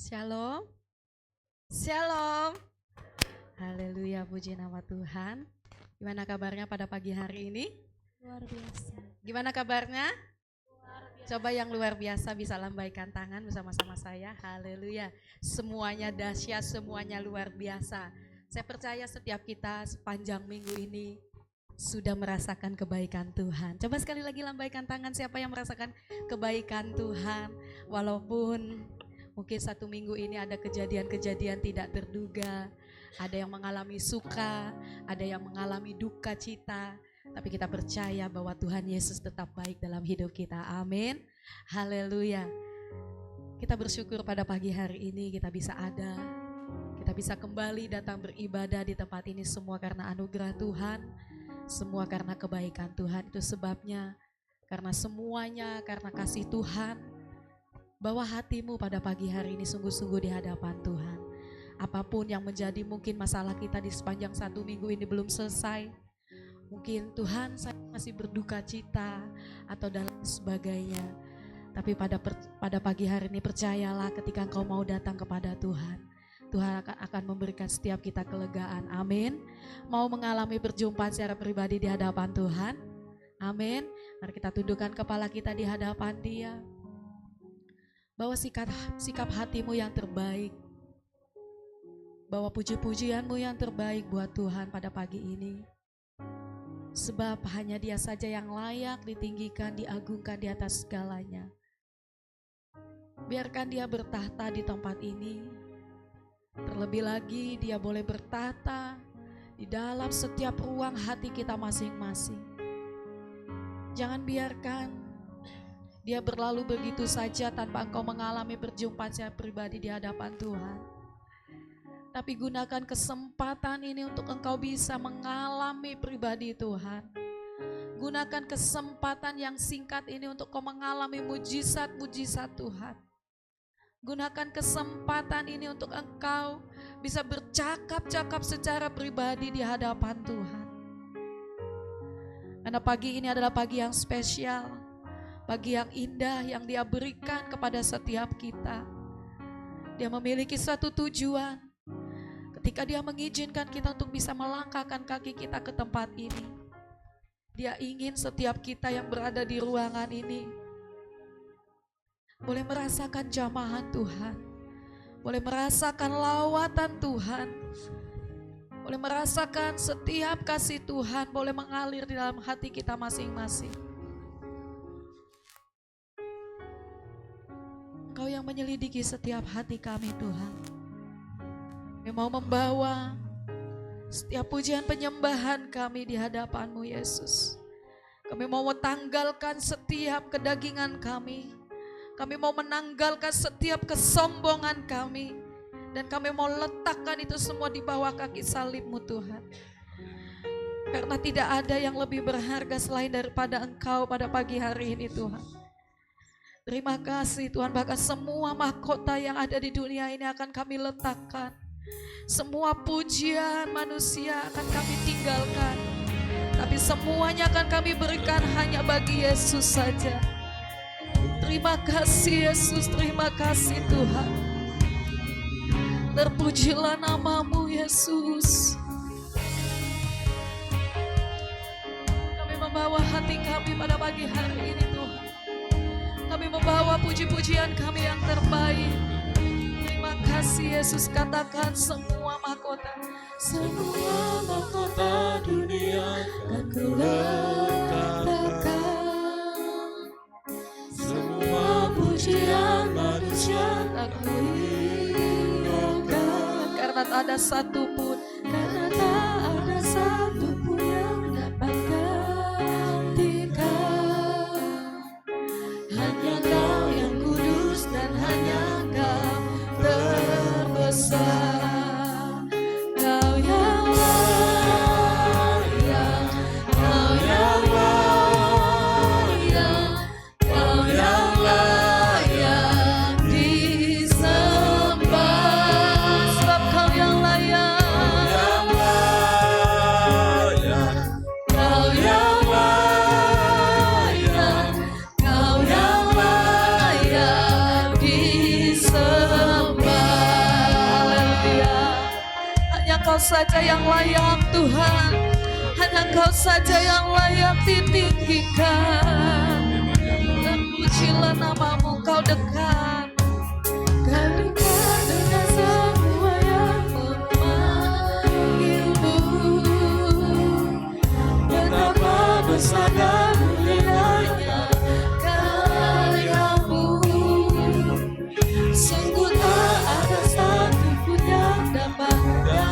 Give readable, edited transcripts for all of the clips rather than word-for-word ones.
Shalom, Shalom. Haleluya, puji nama Tuhan. Gimana kabarnya pada pagi hari ini? Luar biasa. Gimana kabarnya? Coba yang luar biasa bisa lambaikan tangan bersama-sama saya. Haleluya. Semuanya dahsyat, semuanya luar biasa. Saya percaya setiap kita sepanjang minggu ini sudah merasakan kebaikan Tuhan. Coba sekali lagi lambaikan tangan siapa yang merasakan kebaikan Tuhan. Walaupun mungkin satu minggu ini ada kejadian-kejadian tidak terduga. Ada yang mengalami suka, ada yang mengalami duka cita. Tapi kita percaya bahwa Tuhan Yesus tetap baik dalam hidup kita. Amin. Haleluya. Kita bersyukur pada pagi hari ini kita bisa ada. Kita bisa kembali datang beribadah di tempat ini semua karena anugerah Tuhan. Semua karena kebaikan Tuhan. Itu sebabnya karena semuanya karena kasih Tuhan. Bawa hatimu pada pagi hari ini sungguh-sungguh di hadapan Tuhan. Apapun yang menjadi mungkin masalah kita di sepanjang satu minggu ini belum selesai. Mungkin Tuhan saya masih berduka cita atau dan sebagainya. Tapi pada pagi hari ini percayalah ketika engkau mau datang kepada Tuhan. Tuhan akan memberikan setiap kita kelegaan. Amin. Mau mengalami perjumpaan secara pribadi di hadapan Tuhan. Amin. Mari kita tundukkan kepala kita di hadapan Dia. Bawa sikap hatimu yang terbaik. Bawa puji-pujianmu yang terbaik buat Tuhan pada pagi ini. Sebab hanya Dia saja yang layak ditinggikan, diagungkan di atas segalanya. Biarkan Dia bertahta di tempat ini. Terlebih lagi Dia boleh bertahta di dalam setiap ruang hati kita masing-masing. Jangan biarkan Dia berlalu begitu saja tanpa engkau mengalami perjumpaan secara pribadi di hadapan Tuhan. Tapi gunakan kesempatan ini untuk engkau bisa mengalami pribadi Tuhan. Gunakan kesempatan yang singkat ini untuk kau mengalami mujizat-mujizat Tuhan. Gunakan kesempatan ini untuk engkau bisa bercakap-cakap secara pribadi di hadapan Tuhan. Karena pagi ini adalah pagi yang spesial, pagi yang indah yang Dia berikan kepada setiap kita. Dia memiliki satu tujuan. Ketika Dia mengizinkan kita untuk bisa melangkahkan kaki kita ke tempat ini, Dia ingin setiap kita yang berada di ruangan ini boleh merasakan jamahan Tuhan, boleh merasakan lawatan Tuhan, boleh merasakan setiap kasih Tuhan boleh mengalir di dalam hati kita masing-masing. Engkau yang menyelidiki setiap hati kami Tuhan. Kami mau membawa setiap pujian penyembahan kami di hadapan-Mu Yesus. Kami mau menanggalkan setiap kedagingan kami. Kami mau menanggalkan setiap kesombongan kami. Dan kami mau letakkan itu semua di bawah kaki salib-Mu Tuhan. Karena tidak ada yang lebih berharga selain daripada Engkau pada pagi hari ini Tuhan. Terima kasih Tuhan, bahkan semua mahkota yang ada di dunia ini akan kami letakkan. Semua pujian manusia akan kami tinggalkan. Tapi semuanya akan kami berikan hanya bagi Yesus saja. Terima kasih Yesus, terima kasih Tuhan. Terpujilah nama-Mu Yesus. Kami membawa hati kami pada pagi hari ini Tuhan. Kami membawa puji-pujian kami yang terbaik. Terima kasih Yesus, katakan semua mahkota. Semua mahkota dunia akan kuletakkan. Semua pujian manusia tak kuhiraukan. Karena tak ada satupun, Karena tak ada satupun yang dapat gantikan. Hanya Kau yang kudus dan hanya Kau terbesar. Kau yang layak, Kau yang layak, Kau yang layak disembah. sebab Kau yang layak. saja yang layak Tuhan. Hanya Engkau saja yang layak ditinggikan. Terpujilah namamu, Kau dekat. Kau dekat dengan semua yang memanggilmu. Betapa besar dan mulianya karyamu. Sungguh tak ada satupun yang dapat menggantikan.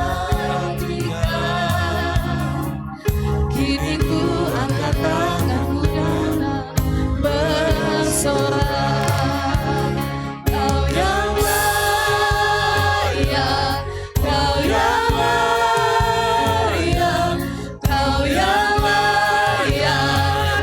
Kini ku angkat tanganku dan bersorak. Kau yang layak, Kau yang layak, Kau yang layak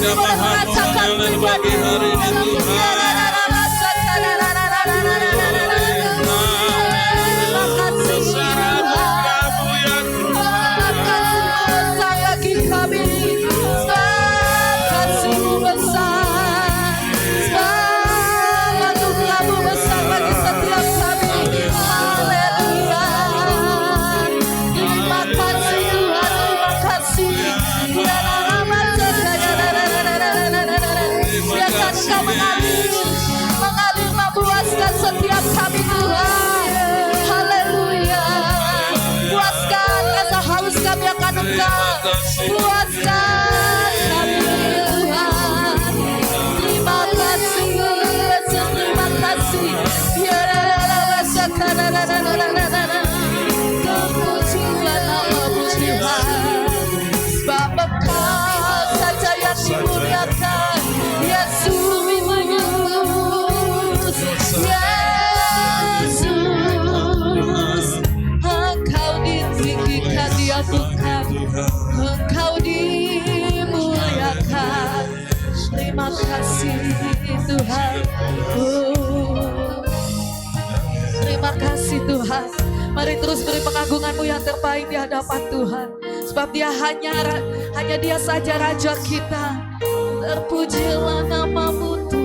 kami boleh merasakan pribadi hari ini Tuhan. Setiap kami Tuhan, haleluya. Puaskan rasa haus kami akan Engkau, puaskan kami Tuhan. Terima kasih, terima kasih. Ya terpujilah nama-Mu Tuhan, sebab Engkau saja yang dimuliakan, Yesus. Yesus, Engkau ditinggikan, diagungkan, Engkau dimuliakan. Terima kasih Tuhan. Terima kasih Tuhan. Mari terus beri pengagungan-Mu yang terbaik di hadapan Tuhan. Sebab Dia hanya Dia saja Raja kita. Terpujilah nama-Mu Tuhan.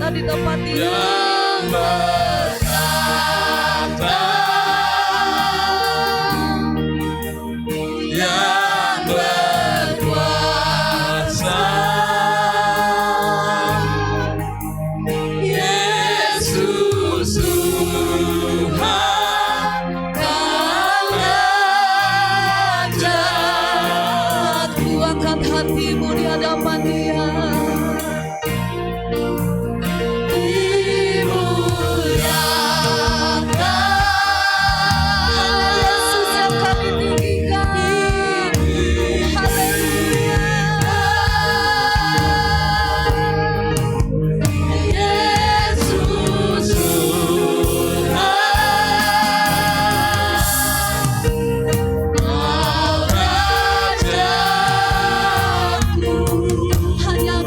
Di tempat yang bertata, yang berkuasa, Yesus Tuhan, Kau Raja. Aku angkat hatimu di hadapan Dia. Hanya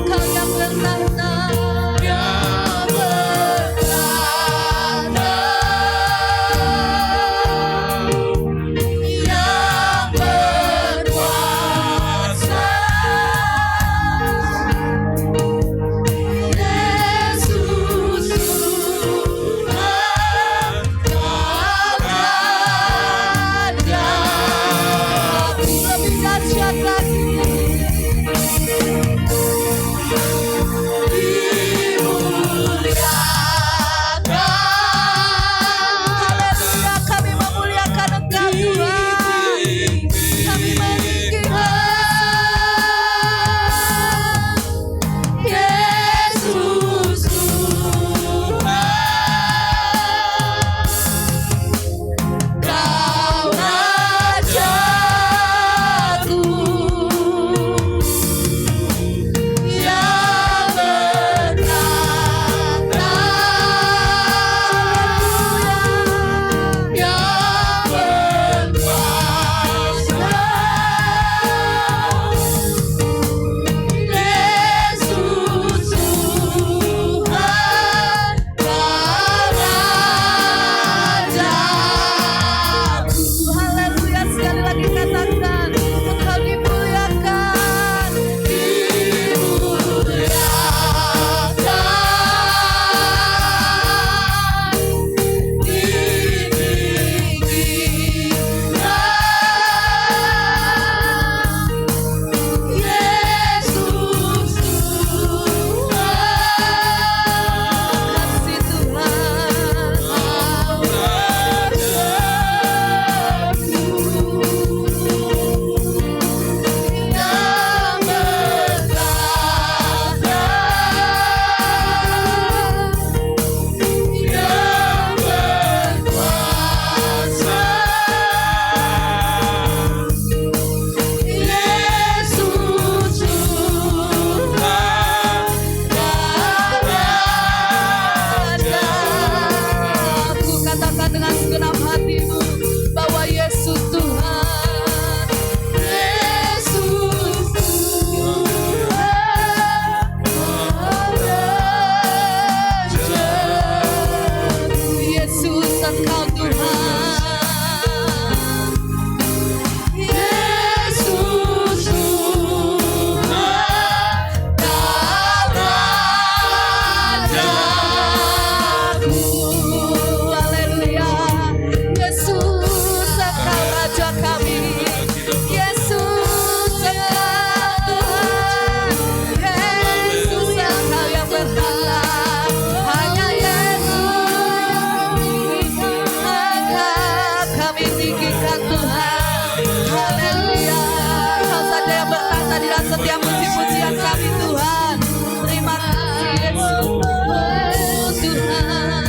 tadi dan setiap puji-pujian kami Tuhan. Terima kasih Yesus. Oh Tuhan,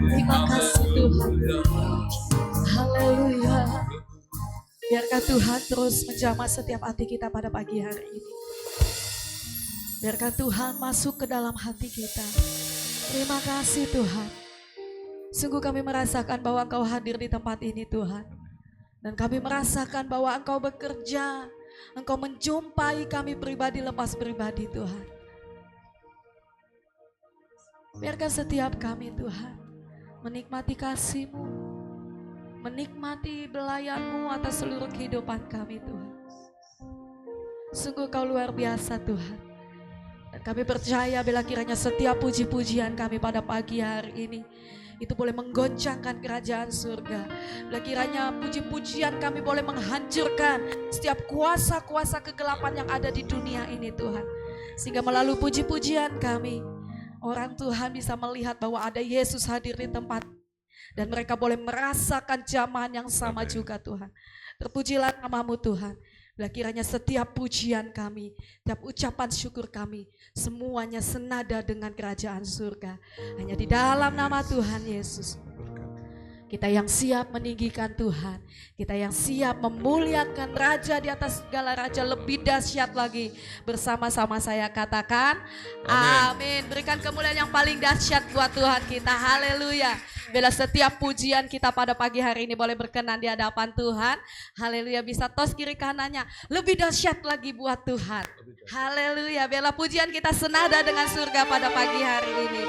terima kasih Tuhan. Haleluya. Biarkan Tuhan terus menjamah setiap hati kita pada pagi hari ini. Biarkan Tuhan masuk ke dalam hati kita. Terima kasih Tuhan. Sungguh kami merasakan bahwa Engkau hadir di tempat ini Tuhan. Dan kami merasakan bahwa Engkau bekerja. Engkau menjumpai kami pribadi lepas pribadi Tuhan. Biarkan setiap kami Tuhan menikmati kasih-Mu, menikmati belayan-Mu atas seluruh kehidupan kami Tuhan. Sungguh Kau luar biasa Tuhan. Dan kami percaya bila kiranya setiap puji-pujian kami pada pagi hari ini itu boleh menggoncangkan kerajaan surga. Bila kiranya puji-pujian kami boleh menghancurkan setiap kuasa-kuasa kegelapan yang ada di dunia ini Tuhan. Sehingga melalui puji-pujian kami, orang Tuhan bisa melihat bahwa ada Yesus hadir di tempat. Dan mereka boleh merasakan jamahan yang sama juga Tuhan. Terpujilah nama-Mu Tuhan. Bila kiranya setiap pujian kami, setiap ucapan syukur kami, semuanya senada dengan kerajaan surga. Hanya di dalam nama Tuhan Yesus. Kita yang siap meninggikan Tuhan. Kita yang siap memuliakan Raja di atas segala Raja, lebih dahsyat lagi. Bersama-sama saya katakan, amin. Berikan kemuliaan yang paling dahsyat buat Tuhan kita. Haleluya. Bila setiap pujian kita pada pagi hari ini boleh berkenan di hadapan Tuhan. Haleluya, bisa tos kiri kanannya. Lebih dahsyat lagi buat Tuhan. Haleluya, bila pujian kita senada dengan surga pada pagi hari ini.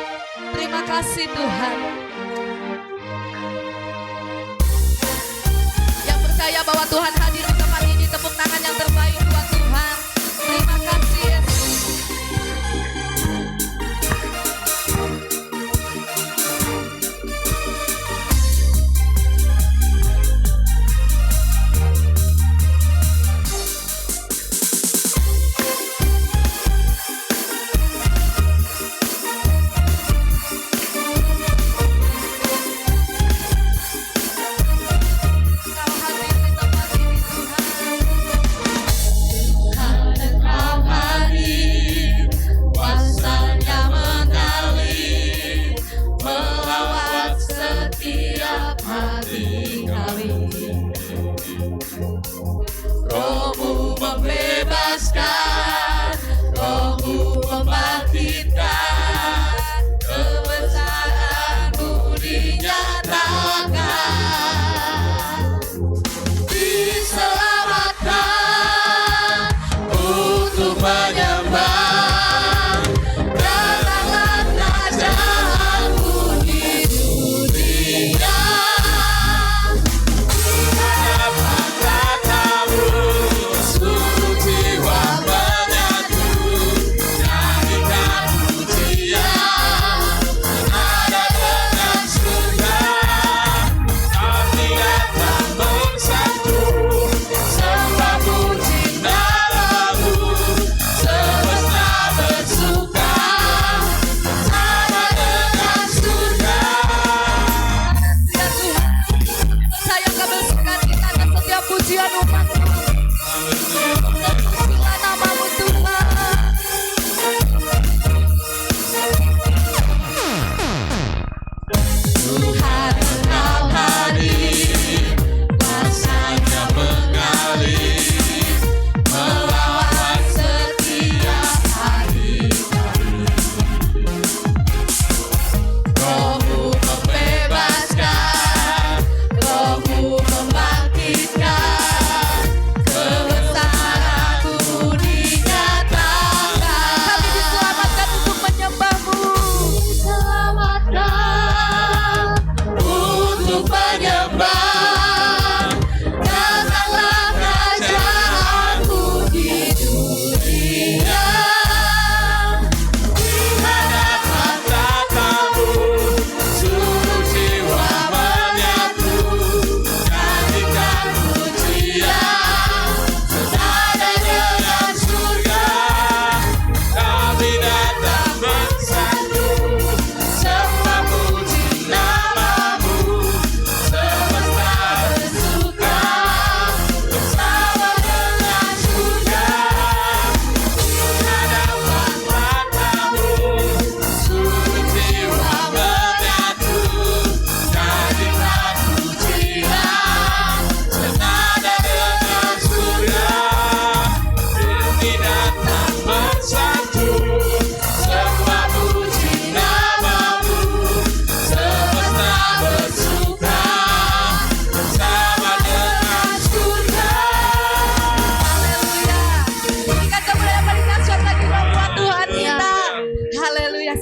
Terima kasih Tuhan. Yang percaya bahwa Tuhan hadir di tempat ini, tepuk tangan yang terbaik buat Tuhan. Terima kasih Yesus. Rohmu membebaskan, Rohmu membangkitkan, kebesaran-Mu dinyatakan, diselamatkan untuk menyembah, datanglah kerajaan-Mu di dunia.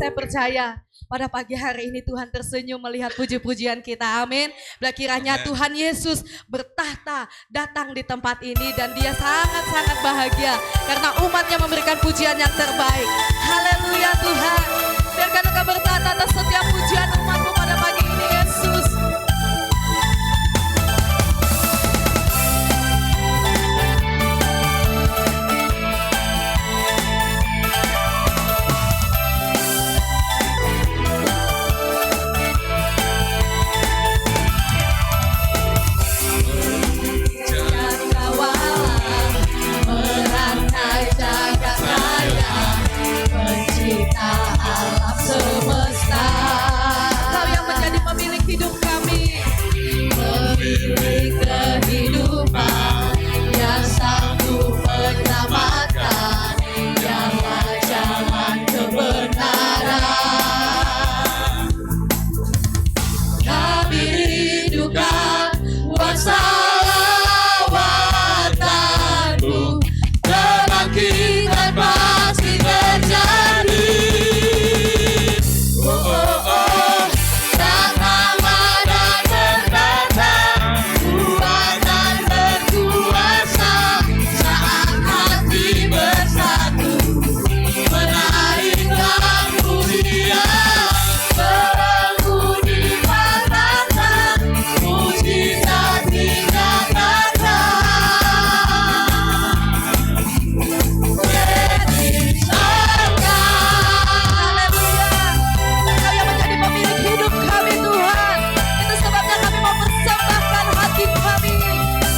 saya percaya pada pagi hari ini Tuhan tersenyum melihat puji-pujian kita. Amin. Bila kiranya Tuhan Yesus bertahta datang di tempat ini dan dia sangat-sangat bahagia karena umatnya memberikan pujian yang terbaik. Haleluya Tuhan. Biarkan Engkau bertahta atas setiap pujian umatmu pada pagi ini Yesus. Merangkai jagat raya, pencipta alam semesta. Kau yang menjadi pemilik hidup kami, Pemilik kehidupan yang sanggup menyelamatkan, dialah jalan kebenaran. Kami rindukan kuasa lawatanmu, kebangkitan pasti terjadi. Oh, oh, oh. Tak lama dan berkata, kuat dan berkuasa, saat hati bersatu, menaikkan pujian, berangkudi patahkan, mujizat dinyatakan. Jadi surga. haleluya. Engkau yang menjadi pemilik hidup kami Tuhan. Itu sebabnya kami mau persembahkan hati kami.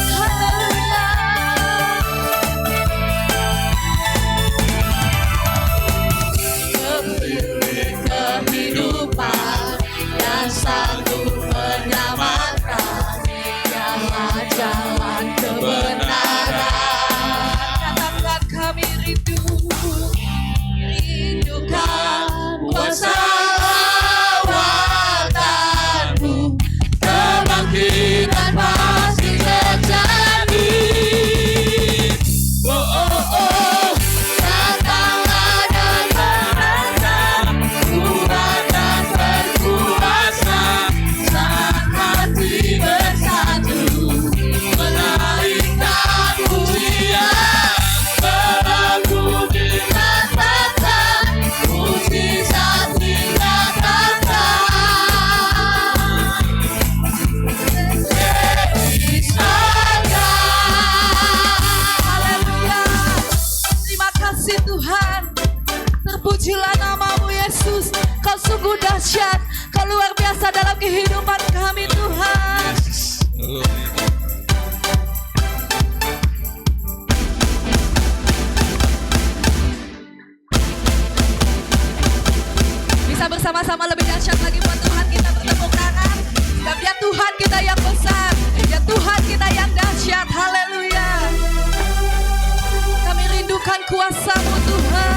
Haleluya. Pemilik kehidupan yang sanggup menyelamatkan, dialah jalan kebenaran. Katakan kami rindukan Kuasa lawatanmu, kebangkitan pasti terjadi. Oh, oh, oh. Datanglah dan menantang, kuat dan berkuasa, saat hati bersatu, menaikkan pujian, berangkudi patahkan, mujizat dinyatakan. Jadi surga. haleluya. Terima kasih Tuhan. Terpujilah namamu Yesus. Kau sungguh dahsyat. Kau luar biasa dalam kehidupan kami Tuhan. Bisa bersama-sama lebih dahsyat lagi buat Tuhan kita bertepuk tangan. Sebab dia Tuhan kita yang besar. Dia Tuhan kita yang dahsyat. Haleluya. Kami rindukan kuasa-Mu Tuhan.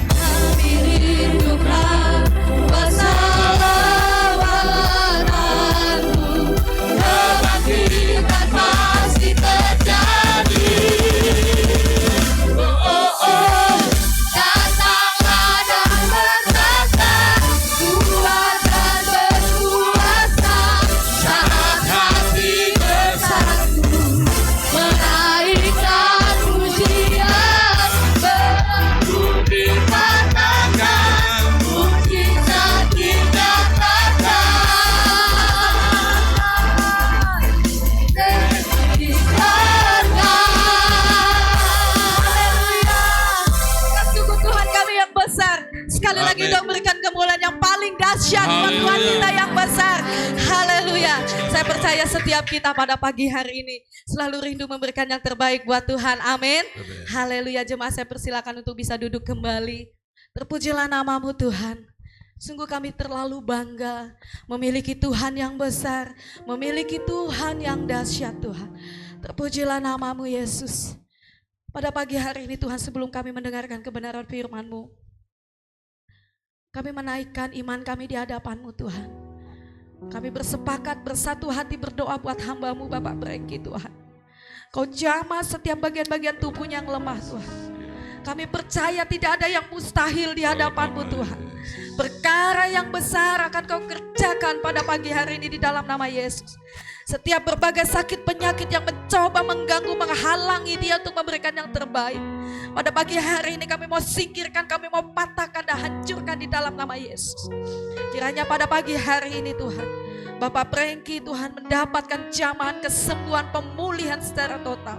Kami rindukan kuasa lawatanmu, kebangkitan pasti terjadi. Oh, oh, oh. Datanglah dan berkata, kuat dan berkuasa, saat hati bersatu, menaikkan pujian, berangkudi patahkan, mujizat dinyatakan. Jadi surga. Haleluya. Sungguh Tuhan kami yang besar. Sekali lagi Amin. dong berikan kemuliaan yang paling dahsyat buat Tuhan Haleluya. kita yang besar. Haleluya. Saya percaya setiap kita pada pagi hari ini selalu rindu memberikan yang terbaik buat Tuhan. Amin. Amin. Haleluya. Jemaat saya persilakan untuk bisa duduk kembali. Terpujilah namamu Tuhan. Sungguh kami terlalu bangga memiliki Tuhan yang besar, memiliki Tuhan yang dahsyat Tuhan. Terpujilah namamu Yesus. Pada pagi hari ini Tuhan, sebelum kami mendengarkan kebenaran firman-Mu, kami menaikkan iman kami di hadapan-Mu Tuhan. Kami bersepakat bersatu hati berdoa buat hamba-Mu Bapak Brengki Tuhan. Kau jamah setiap bagian-bagian tubuhnya yang lemah Tuhan. Kami percaya tidak ada yang mustahil di hadapan-Mu Tuhan. Perkara yang besar akan Kau kerjakan pada pagi hari ini di dalam nama Yesus. Setiap berbagai sakit penyakit yang mencoba mengganggu, menghalangi dia untuk memberikan yang terbaik. Pada pagi hari ini kami mau singkirkan, kami mau patahkan dan hancurkan di dalam nama Yesus. Kiranya pada pagi hari ini Tuhan, Bapak Brengki Tuhan mendapatkan jamahan kesembuhan, pemulihan secara total.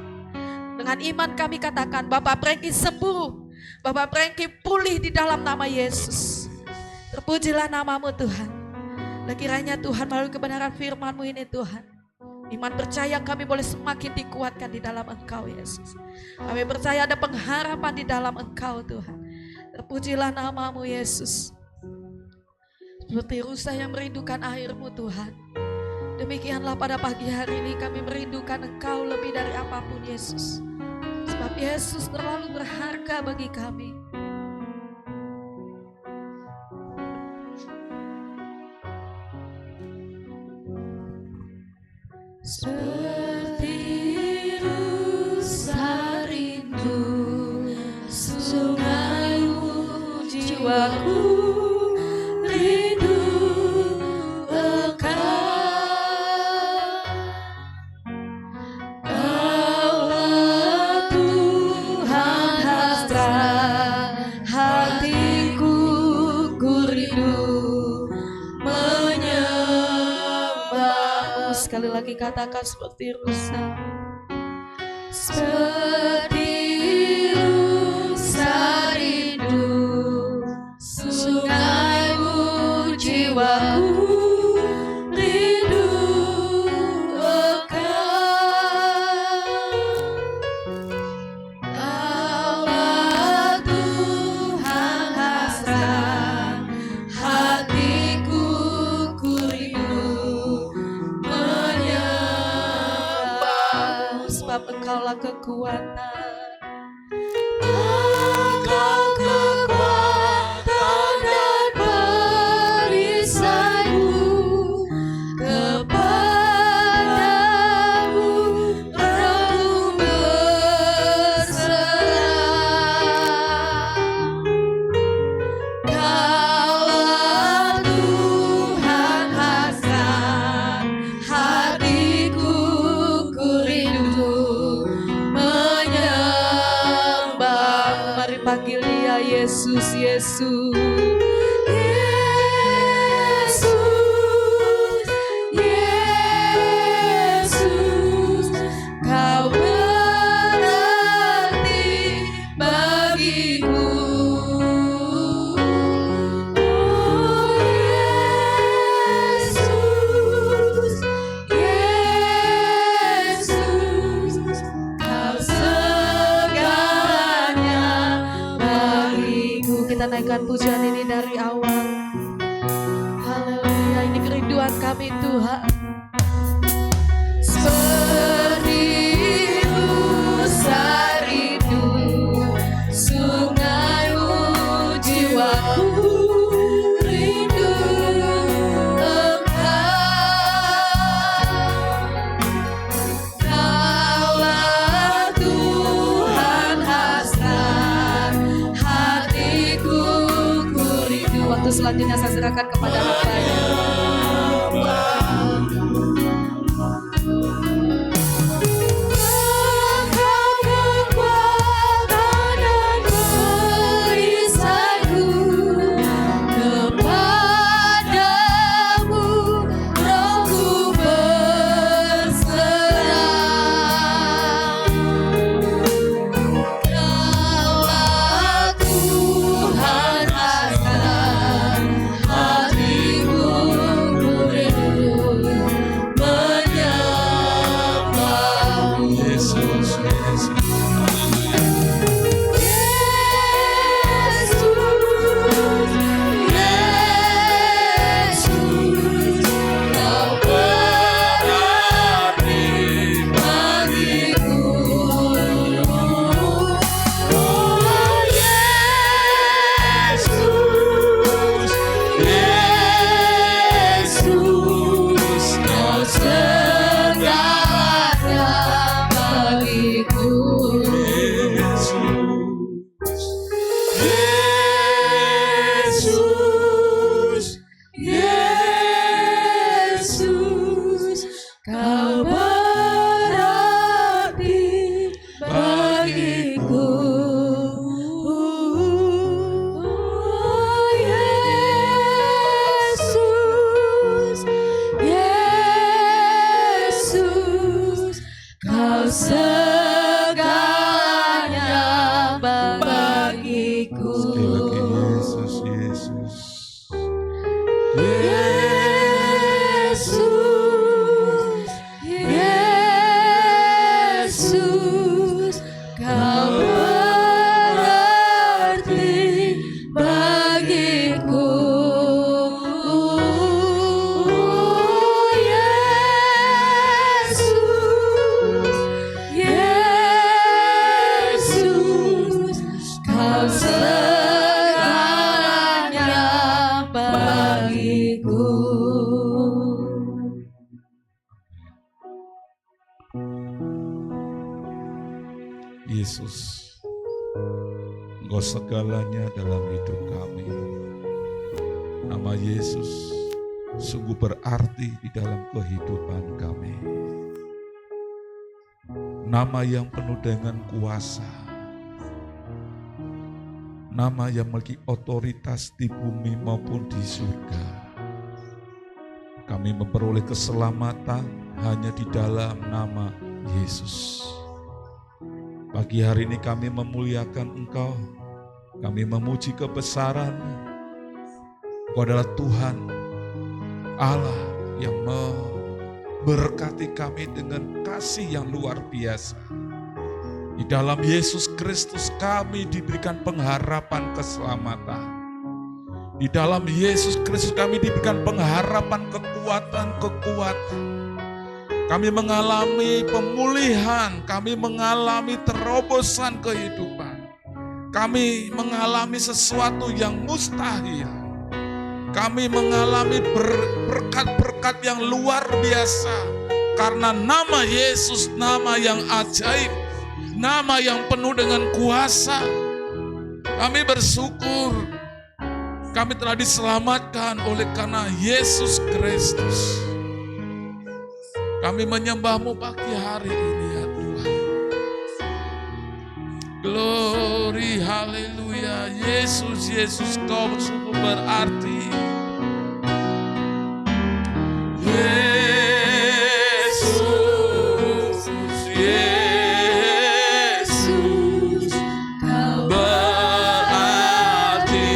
Dengan iman kami katakan Bapak Brengki sembuh, Bapak Brengki pulih di dalam nama Yesus. Terpujilah nama-Mu Tuhan. Dan kiranya Tuhan melalui kebenaran firman-Mu ini Tuhan, iman percaya kami boleh semakin dikuatkan di dalam Engkau Yesus. Kami percaya ada pengharapan di dalam Engkau Tuhan. Terpujilah nama-Mu Yesus. Seperti rusa yang merindukan air-Mu Tuhan, demikianlah pada pagi hari ini kami merindukan Engkau lebih dari apapun Yesus. Sebab Yesus terlalu berharga bagi kami. Seperti rusa rindu sungai-Mu, jiwaku rindu Engkau. Kaulah Tuhan hasrat hatiku, ku rindu menyembah. Sekali lagi katakan seperti rusa. Seperti rusa rindu sungai-Mu, jiwaku rindu Engkau. Kaulah Tuhan hasrat hatiku, ku rindu menyembah. Sebab Engkaulah kekuatan. Engkau kekuatan dan perisaiku, kepadamu rohku berserah. Kaulah Tuhan hasrat hatiku, ku rindu menyembah. Mari panggil Dia Yesus, Yesus. Yesus, Kau berarti bagiku. Oh Yesus, Yesus, Kau segalanya bagiku. Kita naikkan pujian ini dari awal. Haleluya, ini kerinduan kami Tuhan. Seperti rusa rindu sungai-Mu, jiwaku rindu Engkau. Kaulah Tuhan hasrat hatiku, ku rindu. Waktu selanjutnya saya serahkan kepada hamba-Nya. Engkau kekuatan dan perisaiku, kepadamu rohku berserah. Kaulah Tuhan hasrat hatiku, Yesus, Kau berarti bagiku. Yesus, Kau segalanya bagiku. Yesus, Engkau segalanya dalam hidup kami. Nama Yesus sungguh berarti di dalam kehidupan kami. Nama yang penuh dengan kuasa. Nama yang memiliki otoritas di bumi maupun di surga. Kami memperoleh keselamatan hanya di dalam nama Yesus. Pagi hari ini kami memuliakan Engkau, kami memuji kebesaran-Mu. Engkau adalah Tuhan Allah yang memberkati kami dengan kasih yang luar biasa. Di dalam Yesus Kristus kami diberikan pengharapan keselamatan. Di dalam Yesus Kristus kami diberikan pengharapan kekuatan-kekuatan. Kami mengalami pemulihan, kami mengalami terobosan kehidupan. Kami mengalami sesuatu yang mustahil. Kami mengalami berkat-berkat yang luar biasa. Karena nama Yesus, nama yang ajaib, nama yang penuh dengan kuasa. Kami bersyukur, kami telah diselamatkan oleh karena Yesus Kristus. Kami menyembah-Mu pagi hari ini ya Tuhan. Glory, haleluya. Yesus, Yesus, Kau sungguh berarti. Yesus, Yesus, Kau berarti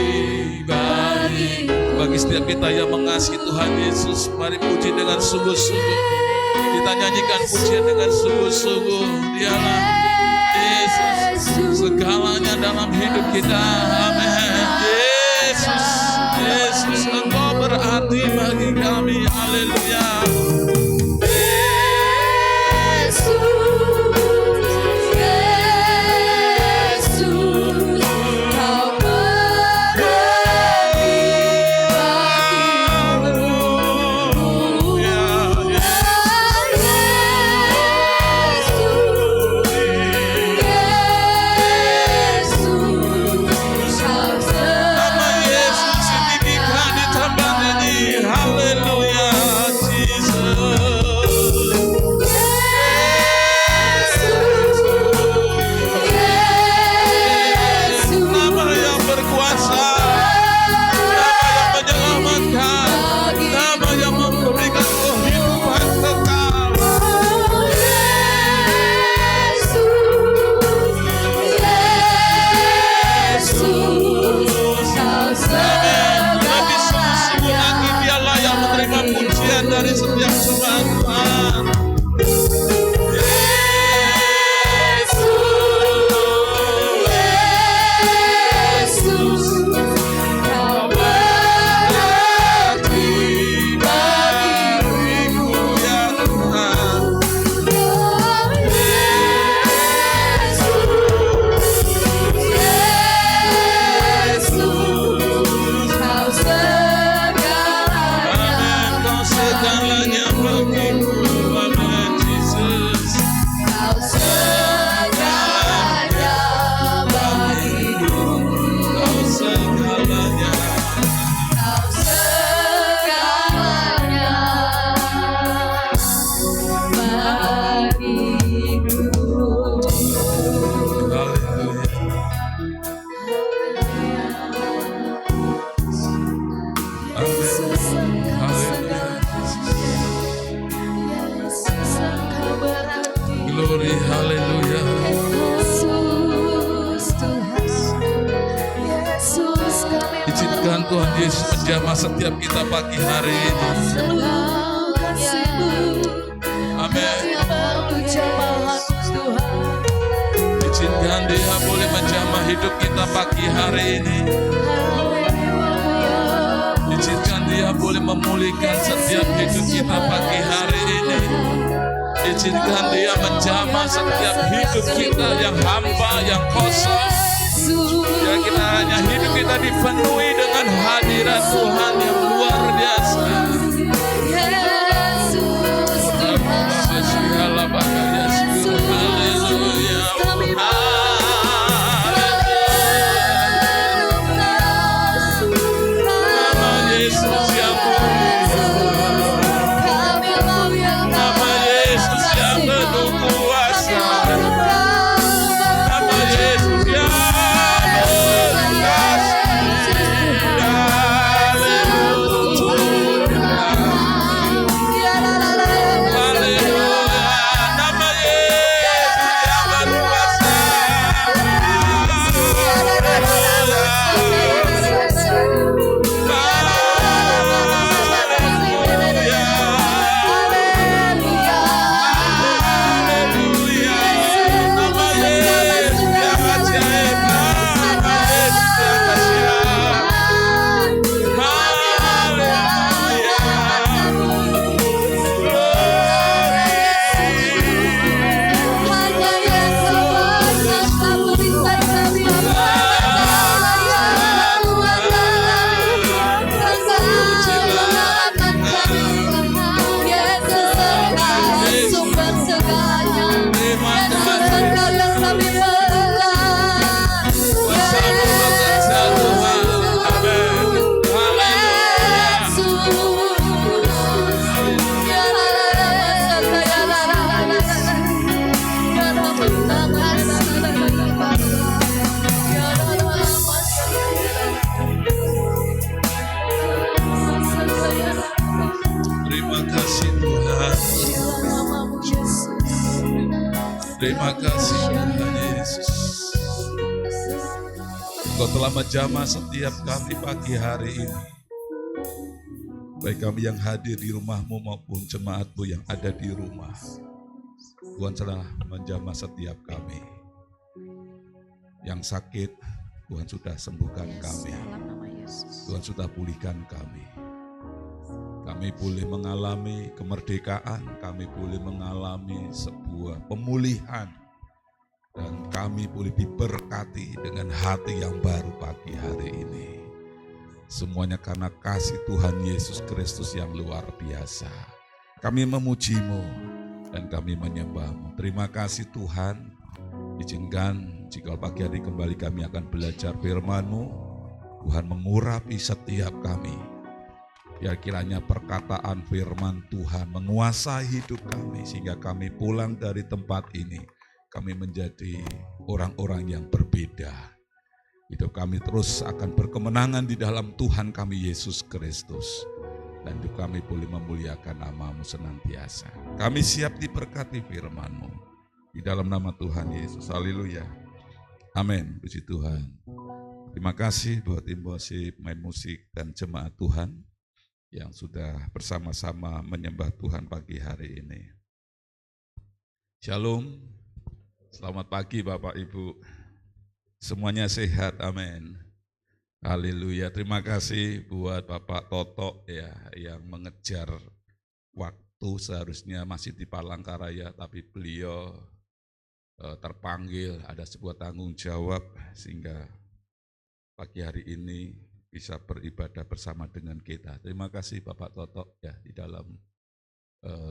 bagi setiap kita yang mengasihi Tuhan Yesus. Mari puji dengan sungguh-sungguh. Kita nyanyikan pujian dengan sungguh-sungguh. Dialah Yesus, segalanya dalam hidup kita. Amin. Yesus, Yesus, Engkau berarti bagi kami. Haleluya. Dari setiap sembahan Tuhan. Yesus, Kau berarti bagiku ya Tuhan. Yesus, Kau segalanya bagiku. Amin. Yesus menjamah setiap kita pagi hari ini. Amin. Izinkan Dia boleh menjamah hidup kita pagi hari ini. Izinkan Dia boleh memulihkan setiap hidup kita pagi hari ini. Izinkan Dia menjamah setiap hidup kita yang hamba, yang kosong. Ya, kita hanya hidup kita dipenuhi dengan hadirat Tuhan yang luar biasa. Terima kasih Tuhan Yesus. Engkau telah menjamah setiap kami pagi hari ini. Baik kami yang hadir di rumahmu maupun jemaatmu yang ada di rumah. Tuhan telah menjamah setiap kami. Yang sakit, Tuhan sudah sembuhkan kami. Tuhan sudah pulihkan kami. Kami boleh mengalami kemerdekaan, kami boleh mengalami sebuah pemulihan, dan kami boleh diberkati dengan hati yang baru pagi hari ini. Semuanya karena kasih Tuhan Yesus Kristus yang luar biasa. Kami memuji-Mu dan kami menyembah-Mu. Terima kasih Tuhan. Izinkan jika pagi hari kembali kami akan belajar firman-Mu, Tuhan mengurapi setiap kami. Ya, kiranya perkataan firman Tuhan menguasai hidup kami sehingga kami pulang dari tempat ini, kami menjadi orang-orang yang berbeda. Hidup kami terus akan berkemenangan di dalam Tuhan kami Yesus Kristus. Dan hidup kami boleh memuliakan nama-Mu senantiasa. Kami siap diberkati firman-Mu. Di dalam nama Tuhan Yesus. Haleluya. Amin. Puji Tuhan. Terima kasih buat tim worship, main musik, dan jemaat Tuhan yang sudah bersama-sama menyembah Tuhan pagi hari ini. Shalom, selamat pagi Bapak Ibu, semuanya sehat, amin. Haleluya, terima kasih buat Bapak Toto ya yang mengejar waktu, seharusnya masih di Palangkaraya, tapi beliau terpanggil, ada sebuah tanggung jawab sehingga pagi hari ini bisa beribadah bersama dengan kita. Terima kasih Bapak Toto ya di dalam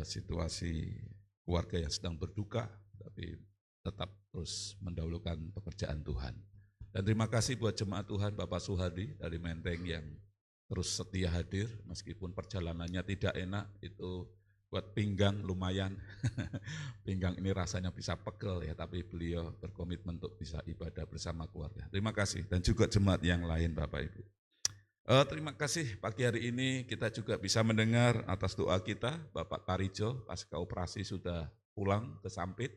situasi keluarga yang sedang berduka, tapi tetap terus mendahulukan pekerjaan Tuhan. Dan terima kasih buat jemaat Tuhan Bapak Suhadi dari Menteng yang terus setia hadir meskipun perjalanannya tidak enak, itu buat pinggang lumayan. Pinggang ini rasanya bisa pegel ya, tapi beliau berkomitmen untuk bisa ibadah bersama keluarga. Terima kasih, dan juga jemaat yang lain Bapak Ibu. Terima kasih pagi hari ini kita juga bisa mendengar atas doa kita, Bapak Tarijo pasca operasi sudah pulang ke Sampit,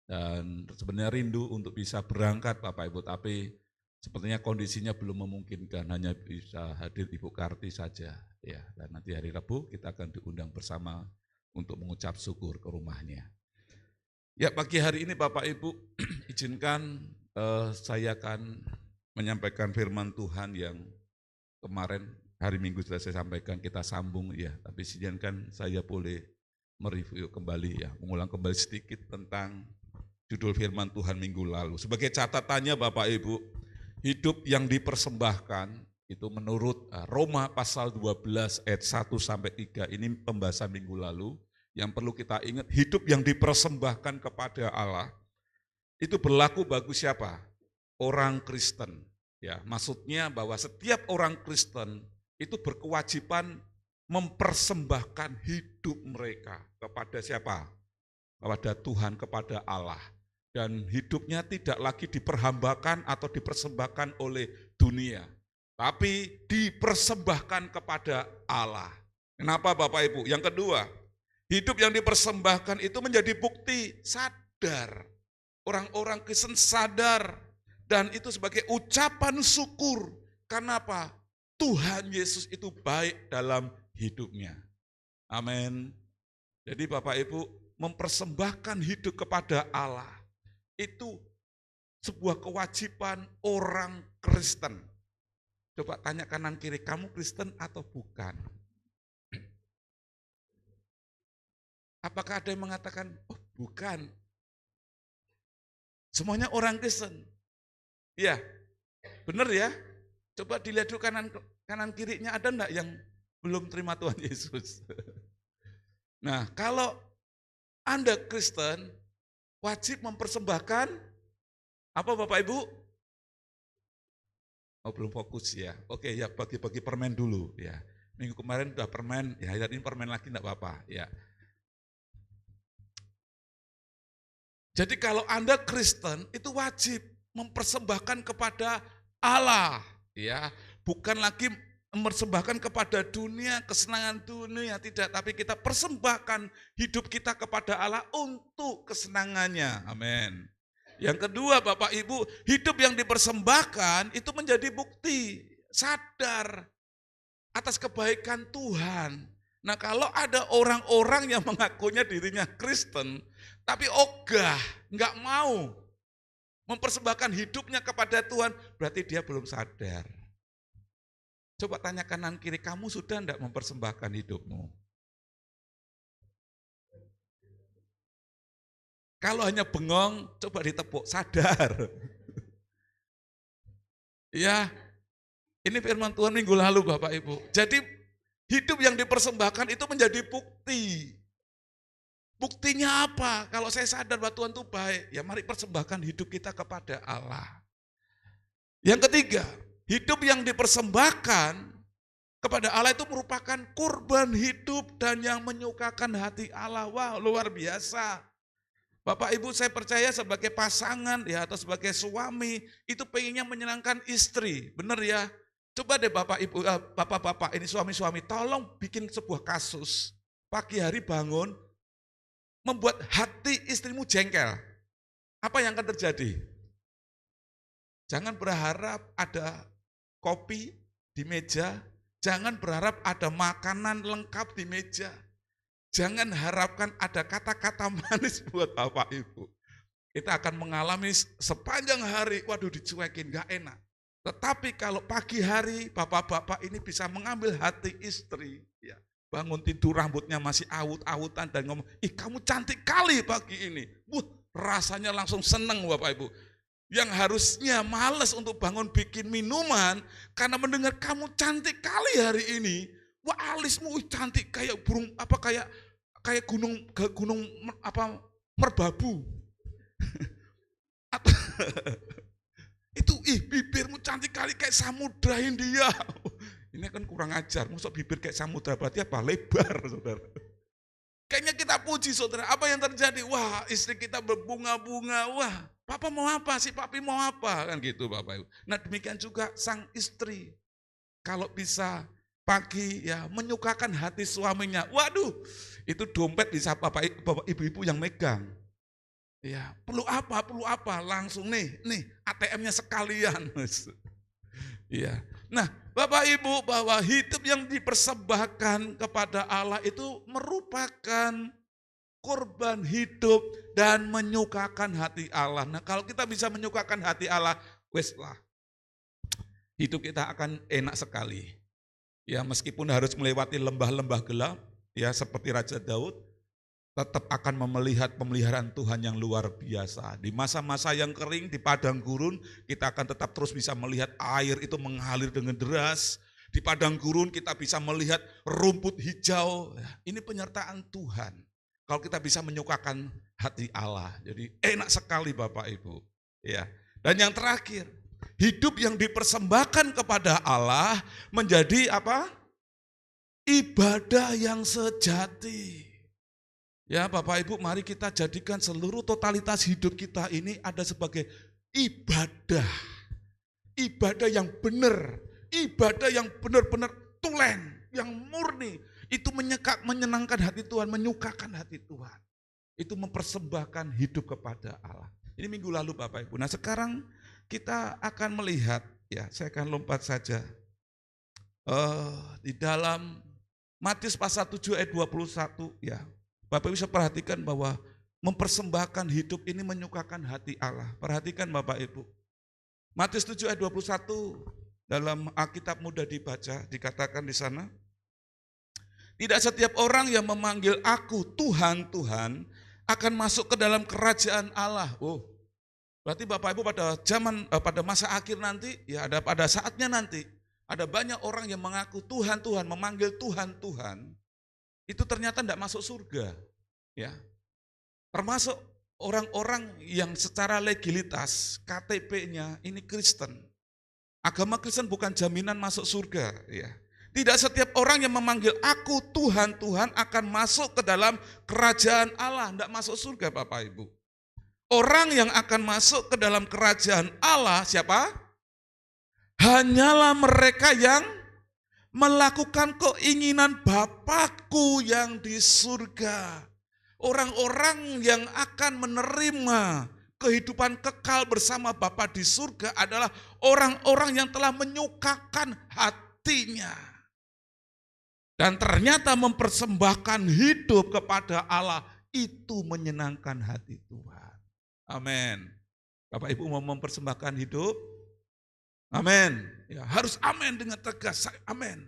dan sebenarnya rindu untuk bisa berangkat Bapak Ibu, tapi Sepertinya kondisinya belum memungkinkan, hanya bisa hadir Ibu Karti saja. Ya, dan nanti hari Rabu kita akan diundang bersama untuk mengucap syukur ke rumahnya. Ya, pagi hari ini Bapak Ibu, izinkan saya akan menyampaikan firman Tuhan yang kemarin hari Minggu sudah saya sampaikan, kita sambung ya. Tapi izinkan saya boleh mereview kembali ya, mengulang kembali sedikit tentang judul firman Tuhan minggu lalu. Sebagai catatannya Bapak Ibu, hidup yang dipersembahkan itu menurut Roma pasal 12 ayat 1 sampai 3, ini pembahasan minggu lalu. Yang perlu kita ingat, hidup yang dipersembahkan kepada Allah itu berlaku bagi siapa? Orang Kristen. Ya, maksudnya bahwa setiap orang Kristen itu berkewajiban mempersembahkan hidup mereka kepada siapa? Kepada Tuhan, kepada Allah. Dan hidupnya tidak lagi diperhambakan atau dipersembahkan oleh dunia, tapi dipersembahkan kepada Allah. Kenapa Bapak Ibu? Yang kedua, hidup yang dipersembahkan itu menjadi bukti sadar. Orang-orang Kristen sadar, dan itu sebagai ucapan syukur. Karena apa? Tuhan Yesus itu baik dalam hidupnya. Amin. Jadi Bapak Ibu, mempersembahkan hidup kepada Allah itu sebuah kewajiban orang Kristen. Coba tanya kanan kiri, kamu Kristen atau bukan? Apakah ada yang mengatakan, oh bukan. Semuanya orang Kristen. Ya, benar ya. Coba dilihat dulu kanan kirinya, ada enggak yang belum terima Tuhan Yesus? Nah, kalau Anda Kristen, wajib mempersembahkan apa Bapak Ibu? Oh belum fokus ya. Oke ya, bagi-bagi permen dulu ya. Minggu kemarin udah permen, ya hari ini permen lagi enggak apa-apa ya. Jadi kalau Anda Kristen itu wajib mempersembahkan kepada Allah ya, bukan lagi mempersembahkan kepada dunia, kesenangan dunia, tidak, tapi kita persembahkan hidup kita kepada Allah untuk kesenangannya. Amin. Yang kedua Bapak Ibu, hidup yang dipersembahkan itu menjadi bukti sadar atas kebaikan Tuhan. Nah, kalau ada orang-orang yang mengakunya dirinya Kristen, tapi ogah, nggak mau mempersembahkan hidupnya kepada Tuhan, berarti dia belum sadar. Coba tanya kanan kiri, kamu sudah enggak mempersembahkan hidupmu? Kalau hanya bengong, coba ditepuk, sadar. Ya, ini firman Tuhan minggu lalu Bapak Ibu. Jadi hidup yang dipersembahkan itu menjadi bukti. Buktinya apa? Kalau saya sadar bahwa Tuhan itu baik, ya mari persembahkan hidup kita kepada Allah. Yang ketiga, hidup yang dipersembahkan kepada Allah itu merupakan kurban hidup dan yang menyukakan hati Allah. Wah, luar biasa. Bapak Ibu, saya percaya sebagai pasangan ya atau sebagai suami itu pengennya menyenangkan istri. Benar ya? Coba deh Bapak Ibu, Bapak-bapak ini suami-suami, tolong bikin sebuah kasus. Pagi hari bangun membuat hati istrimu jengkel. Apa yang akan terjadi? Jangan berharap ada kopi di meja, jangan berharap ada makanan lengkap di meja. Jangan harapkan ada kata-kata manis buat Bapak Ibu. Kita akan mengalami sepanjang hari, waduh dicuekin, gak enak. Tetapi kalau pagi hari bapak-bapak ini bisa mengambil hati istri, ya, bangun tidur rambutnya masih awut-awutan dan ngomong, ih kamu cantik kali pagi ini. Rasanya langsung seneng Bapak Ibu. Yang harusnya malas untuk bangun bikin minuman karena mendengar kamu cantik kali hari ini. Wah, alismu cantik kayak burung apa kayak gunung apa merbabu. Itu bibirmu cantik kali kayak samudra Hindia. Ini kan kurang ajar. Maksud bibir kayak samudra berarti apa? Lebar, Saudara. Kayaknya kita puji Saudara. Apa yang terjadi? Wah, istri kita berbunga-bunga. Wah, Papa mau apa sih? Papi mau apa? Kan gitu Bapak Ibu. Nah demikian juga sang istri. Kalau bisa pagi ya menyukakan hati suaminya. Waduh, itu dompet bisa Bapak Ibu-ibu yang megang. Ya, perlu apa? Perlu apa? Langsung nih ATM-nya sekalian. Iya. Nah, Bapak Ibu, bahwa hidup yang dipersembahkan kepada Allah itu merupakan korban hidup dan menyukakan hati Allah. Nah, kalau kita bisa menyukakan hati Allah, wes lah. Hidup kita akan enak sekali. Ya, meskipun harus melewati lembah-lembah gelap, ya seperti Raja Daud, tetap akan melihat pemeliharaan Tuhan yang luar biasa. Di masa-masa yang kering, di padang gurun, kita akan tetap terus bisa melihat air itu mengalir dengan deras. Di padang gurun kita bisa melihat rumput hijau. Ini penyertaan Tuhan. Kalau kita bisa menyukakan hati Allah. Jadi enak sekali Bapak Ibu. Ya. Dan yang terakhir, hidup yang dipersembahkan kepada Allah menjadi apa? Ibadah yang sejati. Ya Bapak Ibu, mari kita jadikan seluruh totalitas hidup kita ini ada sebagai ibadah. Ibadah yang benar, ibadah yang benar-benar tulen, yang murni. Itu menyenangkan hati Tuhan, menyukakan hati Tuhan. Itu mempersembahkan hidup kepada Allah. Ini minggu lalu Bapak Ibu. Nah sekarang kita akan melihat, ya saya akan lompat saja. Di dalam Matius pasal 7 ayat 21 ya. Bapak bisa perhatikan bahwa mempersembahkan hidup ini menyukakan hati Allah. Perhatikan Bapak Ibu. Matius 7 ayat 21 dalam Alkitab mudah dibaca, dikatakan di sana. Tidak setiap orang yang memanggil aku Tuhan, Tuhan akan masuk ke dalam kerajaan Allah. Oh, berarti Bapak Ibu pada masa akhir nanti, ya ada pada saatnya nanti, ada banyak orang yang mengaku Tuhan, Tuhan, memanggil Tuhan, Tuhan. Itu ternyata tidak masuk surga, ya. Termasuk orang-orang yang secara legalitas KTP-nya ini Kristen. Agama Kristen bukan jaminan masuk surga, ya. Tidak setiap orang yang memanggil aku Tuhan, Tuhan akan masuk ke dalam kerajaan Allah, tidak masuk surga Bapak Ibu. Orang yang akan masuk ke dalam kerajaan Allah siapa? Hanyalah mereka yang melakukan keinginan Bapakku yang di surga. Orang-orang yang akan menerima kehidupan kekal bersama Bapa di surga adalah orang-orang yang telah menyukakan hatinya. Dan ternyata mempersembahkan hidup kepada Allah itu menyenangkan hati Tuhan. Amin. Bapak Ibu mau mempersembahkan hidup? Amin. Ya, harus amin dengan tegas. Amin.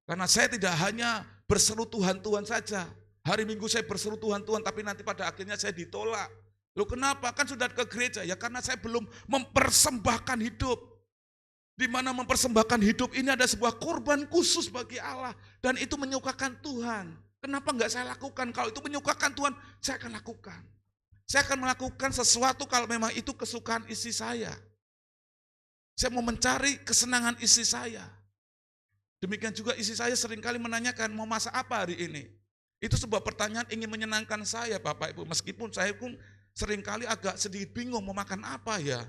Karena saya tidak hanya berseru Tuhan, Tuhan saja. Hari Minggu saya berseru Tuhan, Tuhan, tapi nanti pada akhirnya saya ditolak. Loh kenapa? Kan sudah ke gereja. Ya karena saya belum mempersembahkan hidup. Di mana mempersembahkan hidup ini ada sebuah korban khusus bagi Allah. Dan itu menyukakan Tuhan. Kenapa enggak saya lakukan? Kalau itu menyukakan Tuhan, saya akan lakukan. Saya akan melakukan sesuatu kalau memang itu kesukaan istri saya. Saya mau mencari kesenangan istri saya. Demikian juga istri saya seringkali menanyakan mau masak apa hari ini. Itu sebuah pertanyaan ingin menyenangkan saya Bapak Ibu. Meskipun saya pun seringkali agak sedikit bingung mau makan apa ya.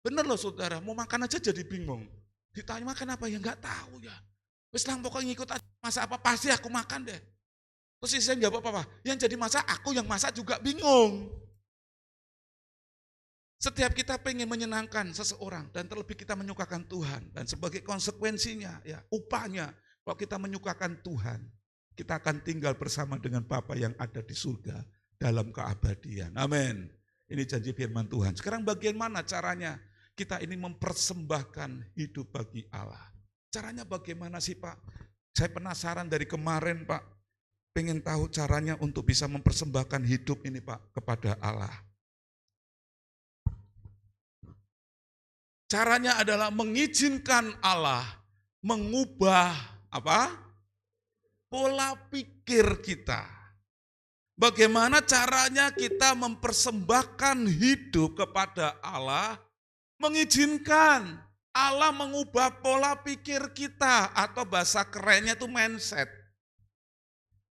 Bener loh saudara, mau makan aja jadi bingung. Ditanya makan apa ya enggak tahu ya. Wis lah pokoknya ngikut aja masak apa pasti aku makan deh. Terus istri saya jawab apa? Yang jadi masak aku yang masak juga bingung. Setiap kita pengen menyenangkan seseorang dan terlebih kita menyukakan Tuhan. Dan sebagai konsekuensinya, ya upahnya, kalau kita menyukakan Tuhan, kita akan tinggal bersama dengan Bapa yang ada di surga dalam keabadian. Amin. Ini janji firman Tuhan. Sekarang bagaimana caranya kita ini mempersembahkan hidup bagi Allah? Caranya bagaimana sih Pak? Saya penasaran dari kemarin Pak. Pengen tahu caranya untuk bisa mempersembahkan hidup ini Pak kepada Allah. Caranya adalah mengizinkan Allah mengubah apa? Pola pikir kita. Bagaimana caranya kita mempersembahkan hidup kepada Allah? Mengizinkan Allah mengubah pola pikir kita atau bahasa kerennya itu mindset.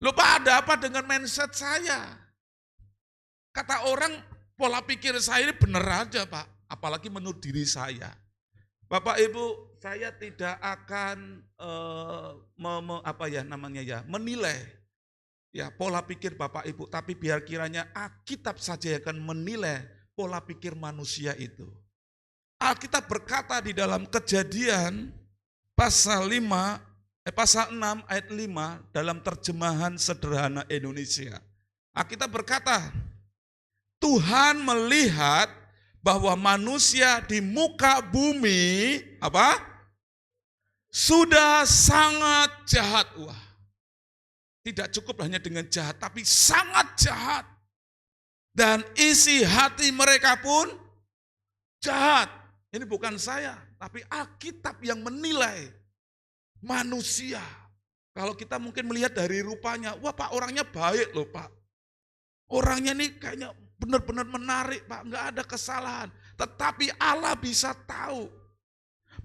Loh Pak, ada apa dengan mindset saya? Kata orang pola pikir saya ini benar aja Pak. Apalagi menurut diri saya. Bapak Ibu, saya tidak akan menilai Ya, pola pikir Bapak Ibu, tapi biar kiranya Alkitab saja yang akan menilai pola pikir manusia itu. Alkitab berkata di dalam Kejadian pasal 6 ayat 5 dalam terjemahan sederhana Indonesia. Alkitab berkata, Tuhan melihat bahwa manusia di muka bumi sudah sangat jahat. Wah. Tidak cukup hanya dengan jahat, tapi sangat jahat. Dan isi hati mereka pun jahat. Ini bukan saya, tapi Alkitab yang menilai manusia. Kalau kita mungkin melihat dari rupanya, wah Pak orangnya baik loh Pak. Orangnya nih kayaknya benar-benar menarik Pak, nggak ada kesalahan. Tetapi Allah bisa tahu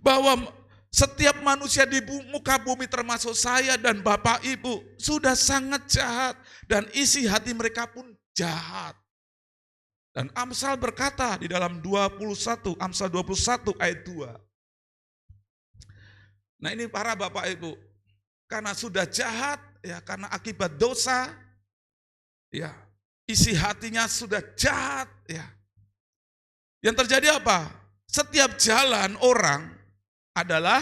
bahwa setiap manusia di muka bumi termasuk saya dan Bapak Ibu sudah sangat jahat dan isi hati mereka pun jahat. Dan Amsal berkata di dalam Amsal 21 ayat 2. Nah ini para Bapak Ibu, karena sudah jahat, ya karena akibat dosa, ya isi hatinya sudah jahat, ya. Yang terjadi apa? Setiap jalan orang adalah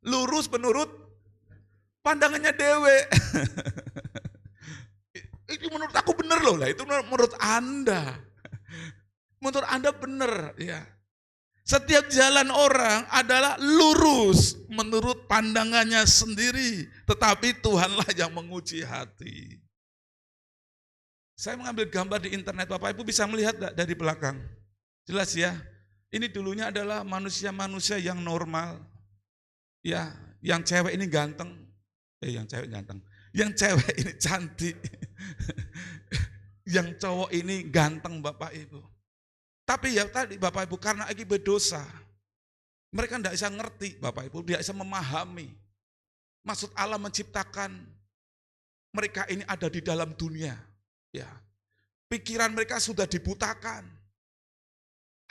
lurus menurut pandangannya dewe. Itu menurut aku benar loh, lah itu menurut Anda. Menurut Anda benar, ya. Setiap jalan orang adalah lurus menurut pandangannya sendiri, tetapi Tuhanlah yang menguji hati. Saya mengambil gambar di internet, Bapak Ibu bisa melihat dari belakang. Jelas ya. Ini dulunya adalah manusia-manusia yang normal. Ya, yang cewek ini ganteng. Yang cewek ganteng. Yang cewek ini cantik. Yang cowok ini ganteng Bapak Ibu. Tapi ya tadi Bapak Ibu karena akibat dosa. Mereka tidak bisa ngerti Bapak Ibu, tidak bisa memahami. Maksud Allah menciptakan mereka ini ada di dalam dunia. Ya. Pikiran mereka sudah dibutakan.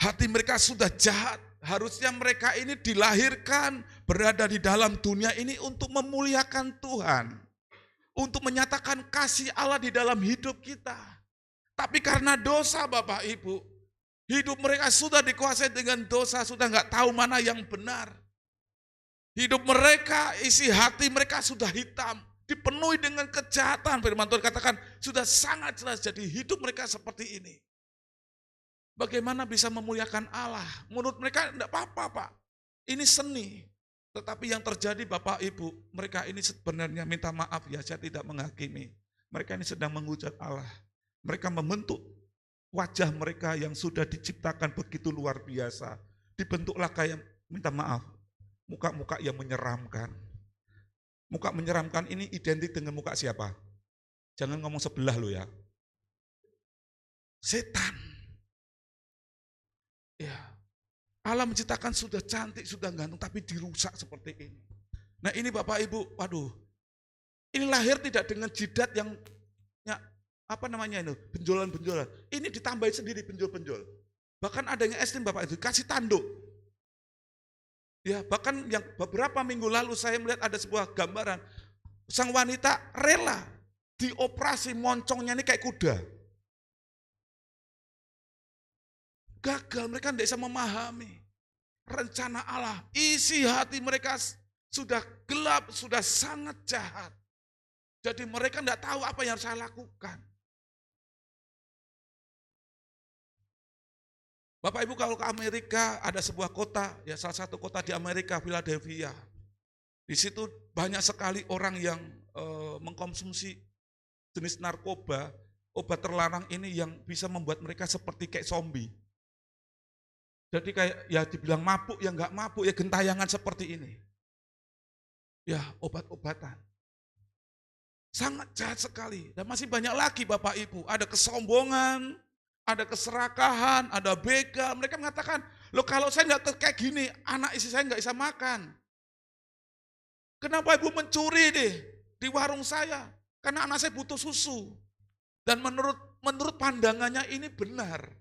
Hati mereka sudah jahat, harusnya mereka ini dilahirkan berada di dalam dunia ini untuk memuliakan Tuhan. Untuk menyatakan kasih Allah di dalam hidup kita. Tapi karena dosa Bapak Ibu, hidup mereka sudah dikuasai dengan dosa, sudah nggak tahu mana yang benar. Hidup mereka, isi hati mereka sudah hitam, dipenuhi dengan kejahatan. Firman Tuhan katakan sudah sangat jelas, jadi hidup mereka seperti ini. Bagaimana bisa memuliakan Allah? Menurut mereka tidak apa-apa Pak. Ini seni. Tetapi yang terjadi Bapak Ibu, mereka ini sebenarnya minta maaf ya, saya tidak menghakimi. Mereka ini sedang menghujat Allah. Mereka membentuk wajah mereka yang sudah diciptakan begitu luar biasa. Dibentuklah kayak, minta maaf, muka-muka yang menyeramkan. Muka menyeramkan ini identik dengan muka siapa? Jangan ngomong sebelah lo ya. Setan. Ya, Allah menciptakan sudah cantik, sudah ganteng, tapi dirusak seperti ini. Nah ini Bapak Ibu, waduh, ini lahir tidak dengan jidat yang apa namanya itu, benjolan-benjolan. Ini ditambahin sendiri benjol-benjol. Bahkan ada yang ekstrim Bapak Ibu, kasih tanduk. Ya, bahkan yang beberapa minggu lalu saya melihat ada sebuah gambaran, sang wanita rela dioperasi moncongnya ini kayak kuda. Gagal, mereka tidak bisa memahami rencana Allah. Isi hati mereka sudah gelap, sudah sangat jahat. Jadi mereka tidak tahu apa yang harus saya lakukan. Bapak Ibu kalau ke Amerika ada sebuah kota, ya salah satu kota di Amerika, Philadelphia. Di situ banyak sekali orang yang mengkonsumsi jenis narkoba, obat terlarang ini yang bisa membuat mereka seperti kayak zombie. Jadi kayak ya dibilang mabuk, ya enggak mabuk, ya gentayangan seperti ini. Ya obat-obatan. Sangat jahat sekali. Dan masih banyak lagi Bapak Ibu. Ada kesombongan, ada keserakahan, ada begal. Mereka mengatakan, loh kalau saya enggak kayak gini, anak istri saya enggak bisa makan. Kenapa Ibu mencuri deh di warung saya? Karena anak saya butuh susu. Dan menurut pandangannya ini benar.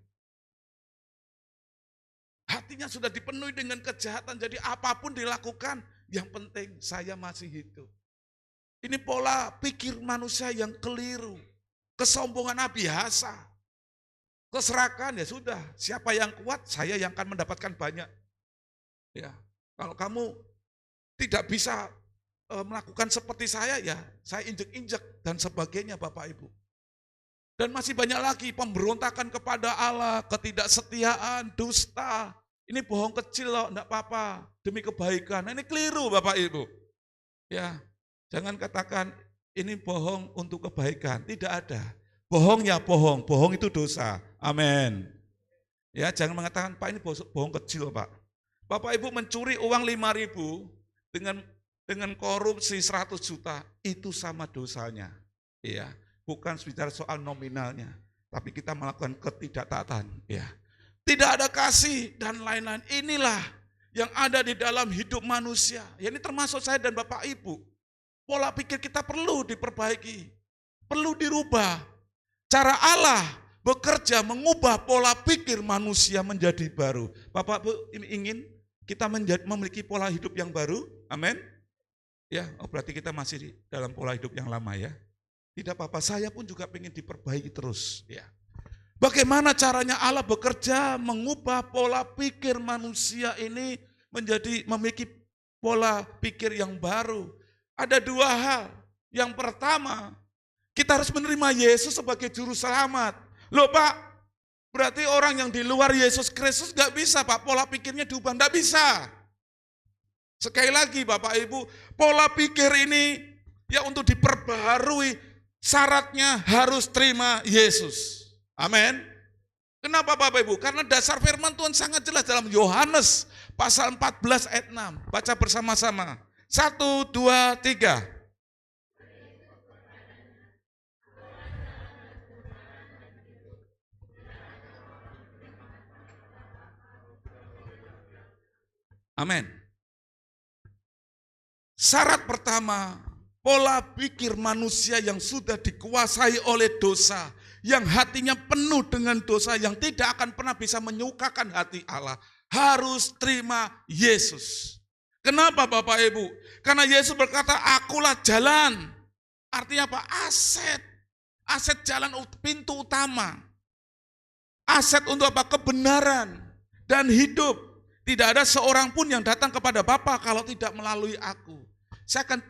Hatinya sudah dipenuhi dengan kejahatan, jadi apapun dilakukan, yang penting saya masih hidup. Ini pola pikir manusia yang keliru. Kesombongan biasa. Keserakahan ya sudah, siapa yang kuat, saya yang akan mendapatkan banyak. Ya, kalau kamu tidak bisa melakukan seperti saya, ya saya injek-injek dan sebagainya Bapak Ibu. Dan masih banyak lagi pemberontakan kepada Allah, ketidaksetiaan, dusta. Ini bohong kecil loh, enggak apa-apa, demi kebaikan. Ini keliru Bapak Ibu. Ya, jangan katakan ini bohong untuk kebaikan, tidak ada. Bohong ya bohong, bohong itu dosa. Amin. Ya, jangan mengatakan Pak ini bohong kecil Pak. Bapak Ibu mencuri uang 5.000 dengan korupsi 100 juta, itu sama dosanya. Ya, bukan bicara soal nominalnya, tapi kita melakukan ketidaktaatan. Ya, tidak ada kasih dan lain-lain. Inilah yang ada di dalam hidup manusia. Ya, ini termasuk saya dan Bapak Ibu. Pola pikir kita perlu diperbaiki, perlu dirubah. Cara Allah bekerja mengubah pola pikir manusia menjadi baru. Bapak Ibu ingin kita memiliki pola hidup yang baru? Amin. Ya, berarti kita masih di dalam pola hidup yang lama ya. Tidak apa-apa, saya pun juga ingin diperbaiki terus. Ya. Bagaimana caranya Allah bekerja mengubah pola pikir manusia ini menjadi memiliki pola pikir yang baru? Ada dua hal. Yang pertama, kita harus menerima Yesus sebagai juru selamat. Loh Pak, berarti orang yang di luar Yesus Kristus gak bisa Pak, pola pikirnya diubah, gak bisa. Sekali lagi Bapak Ibu, pola pikir ini ya untuk diperbaharui, syaratnya harus terima Yesus. Amin. Kenapa Bapak Ibu? Karena dasar firman Tuhan sangat jelas dalam Yohanes pasal 14 ayat 6. Baca bersama-sama. 1, 2, 3. Amin. Syarat pertama, pola pikir manusia yang sudah dikuasai oleh dosa, yang hatinya penuh dengan dosa, yang tidak akan pernah bisa menyukakan hati Allah, harus terima Yesus. Kenapa Bapak Ibu? Karena Yesus berkata, akulah jalan. Artinya apa? Aset. Aset jalan, pintu utama. Aset untuk apa? Kebenaran dan hidup. Tidak ada seorang pun yang datang kepada Bapa kalau tidak melalui aku. Saya akan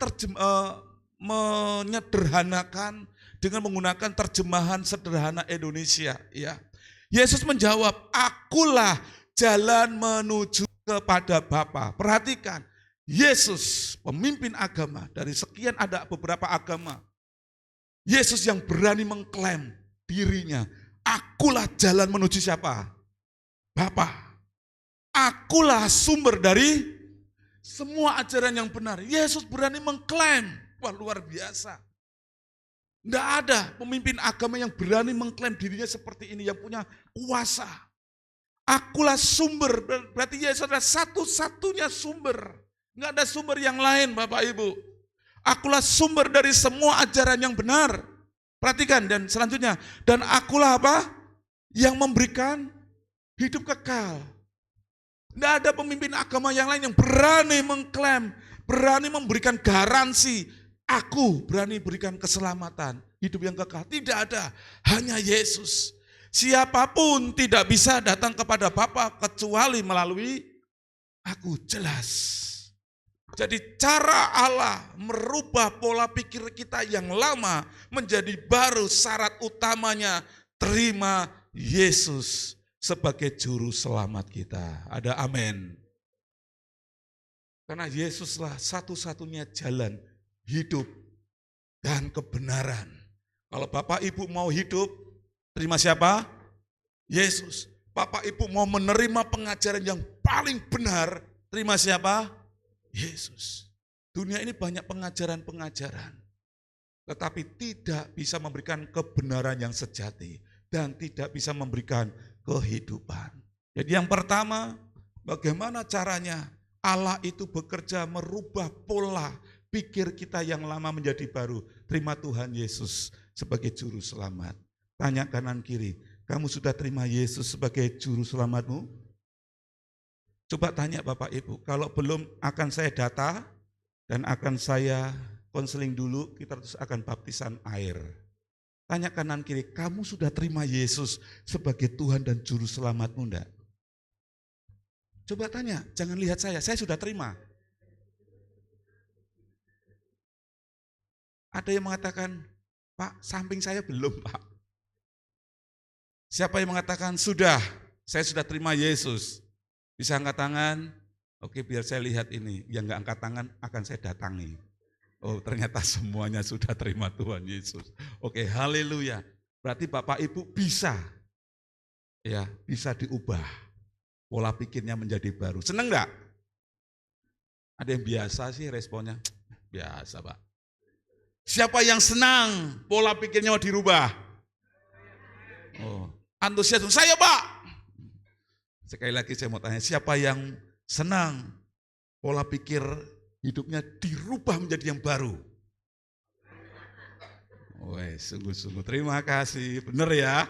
menyederhanakan dengan menggunakan terjemahan sederhana Indonesia. Ya. Yesus menjawab, akulah jalan menuju kepada Bapa. Perhatikan, Yesus pemimpin agama, dari sekian ada beberapa agama. Yesus yang berani mengklaim dirinya, akulah jalan menuju siapa? Bapa. Akulah sumber dari semua ajaran yang benar. Yesus berani mengklaim. Wah, luar biasa. Tidak ada pemimpin agama yang berani mengklaim dirinya seperti ini, yang punya kuasa. Akulah sumber, berarti Yesus adalah satu-satunya sumber. Enggak ada sumber yang lain Bapak Ibu. Akulah sumber dari semua ajaran yang benar. Perhatikan, dan selanjutnya, dan akulah apa? Yang memberikan hidup kekal. Tidak ada pemimpin agama yang lain yang berani mengklaim, berani memberikan garansi, aku berani berikan keselamatan, hidup yang kekal. Tidak ada, hanya Yesus. Siapapun tidak bisa datang kepada Bapa kecuali melalui aku, jelas. Jadi cara Allah merubah pola pikir kita yang lama menjadi baru, syarat utamanya terima Yesus sebagai juru selamat kita. Ada amin. Karena Yesuslah satu-satunya jalan hidup dan kebenaran. Kalau Bapak Ibu mau hidup, terima siapa? Yesus. Bapak Ibu mau menerima pengajaran yang paling benar, terima siapa? Yesus. Dunia ini banyak pengajaran-pengajaran, tetapi tidak bisa memberikan kebenaran yang sejati dan tidak bisa memberikan kehidupan. Jadi yang pertama, bagaimana caranya Allah itu bekerja merubah pola pikir kita yang lama menjadi baru. Terima Tuhan Yesus sebagai juru selamat. Tanya kanan kiri, kamu sudah terima Yesus sebagai juru selamatmu? Coba tanya Bapak Ibu, kalau belum akan saya data dan akan saya konseling dulu, kita terus akan baptisan air. Tanya kanan kiri, kamu sudah terima Yesus sebagai Tuhan dan Juru Selamatmu enggak? Coba tanya, jangan lihat saya sudah terima. Ada yang mengatakan, Pak, samping saya belum, Pak. Siapa yang mengatakan, sudah, saya sudah terima Yesus. Bisa angkat tangan, oke biar saya lihat ini. Yang enggak angkat tangan akan saya datangi. Oh ternyata semuanya sudah terima Tuhan Yesus. Oke, haleluya. Berarti Bapak Ibu bisa diubah. Pola pikirnya menjadi baru. Senang enggak? Ada yang biasa sih responnya? Biasa Pak. Siapa yang senang pola pikirnya mau dirubah? Oh, antusias. Saya Pak. Sekali lagi saya mau tanya, siapa yang senang pola pikir hidupnya dirubah menjadi yang baru? Woi, sungguh-sungguh terima kasih, benar ya.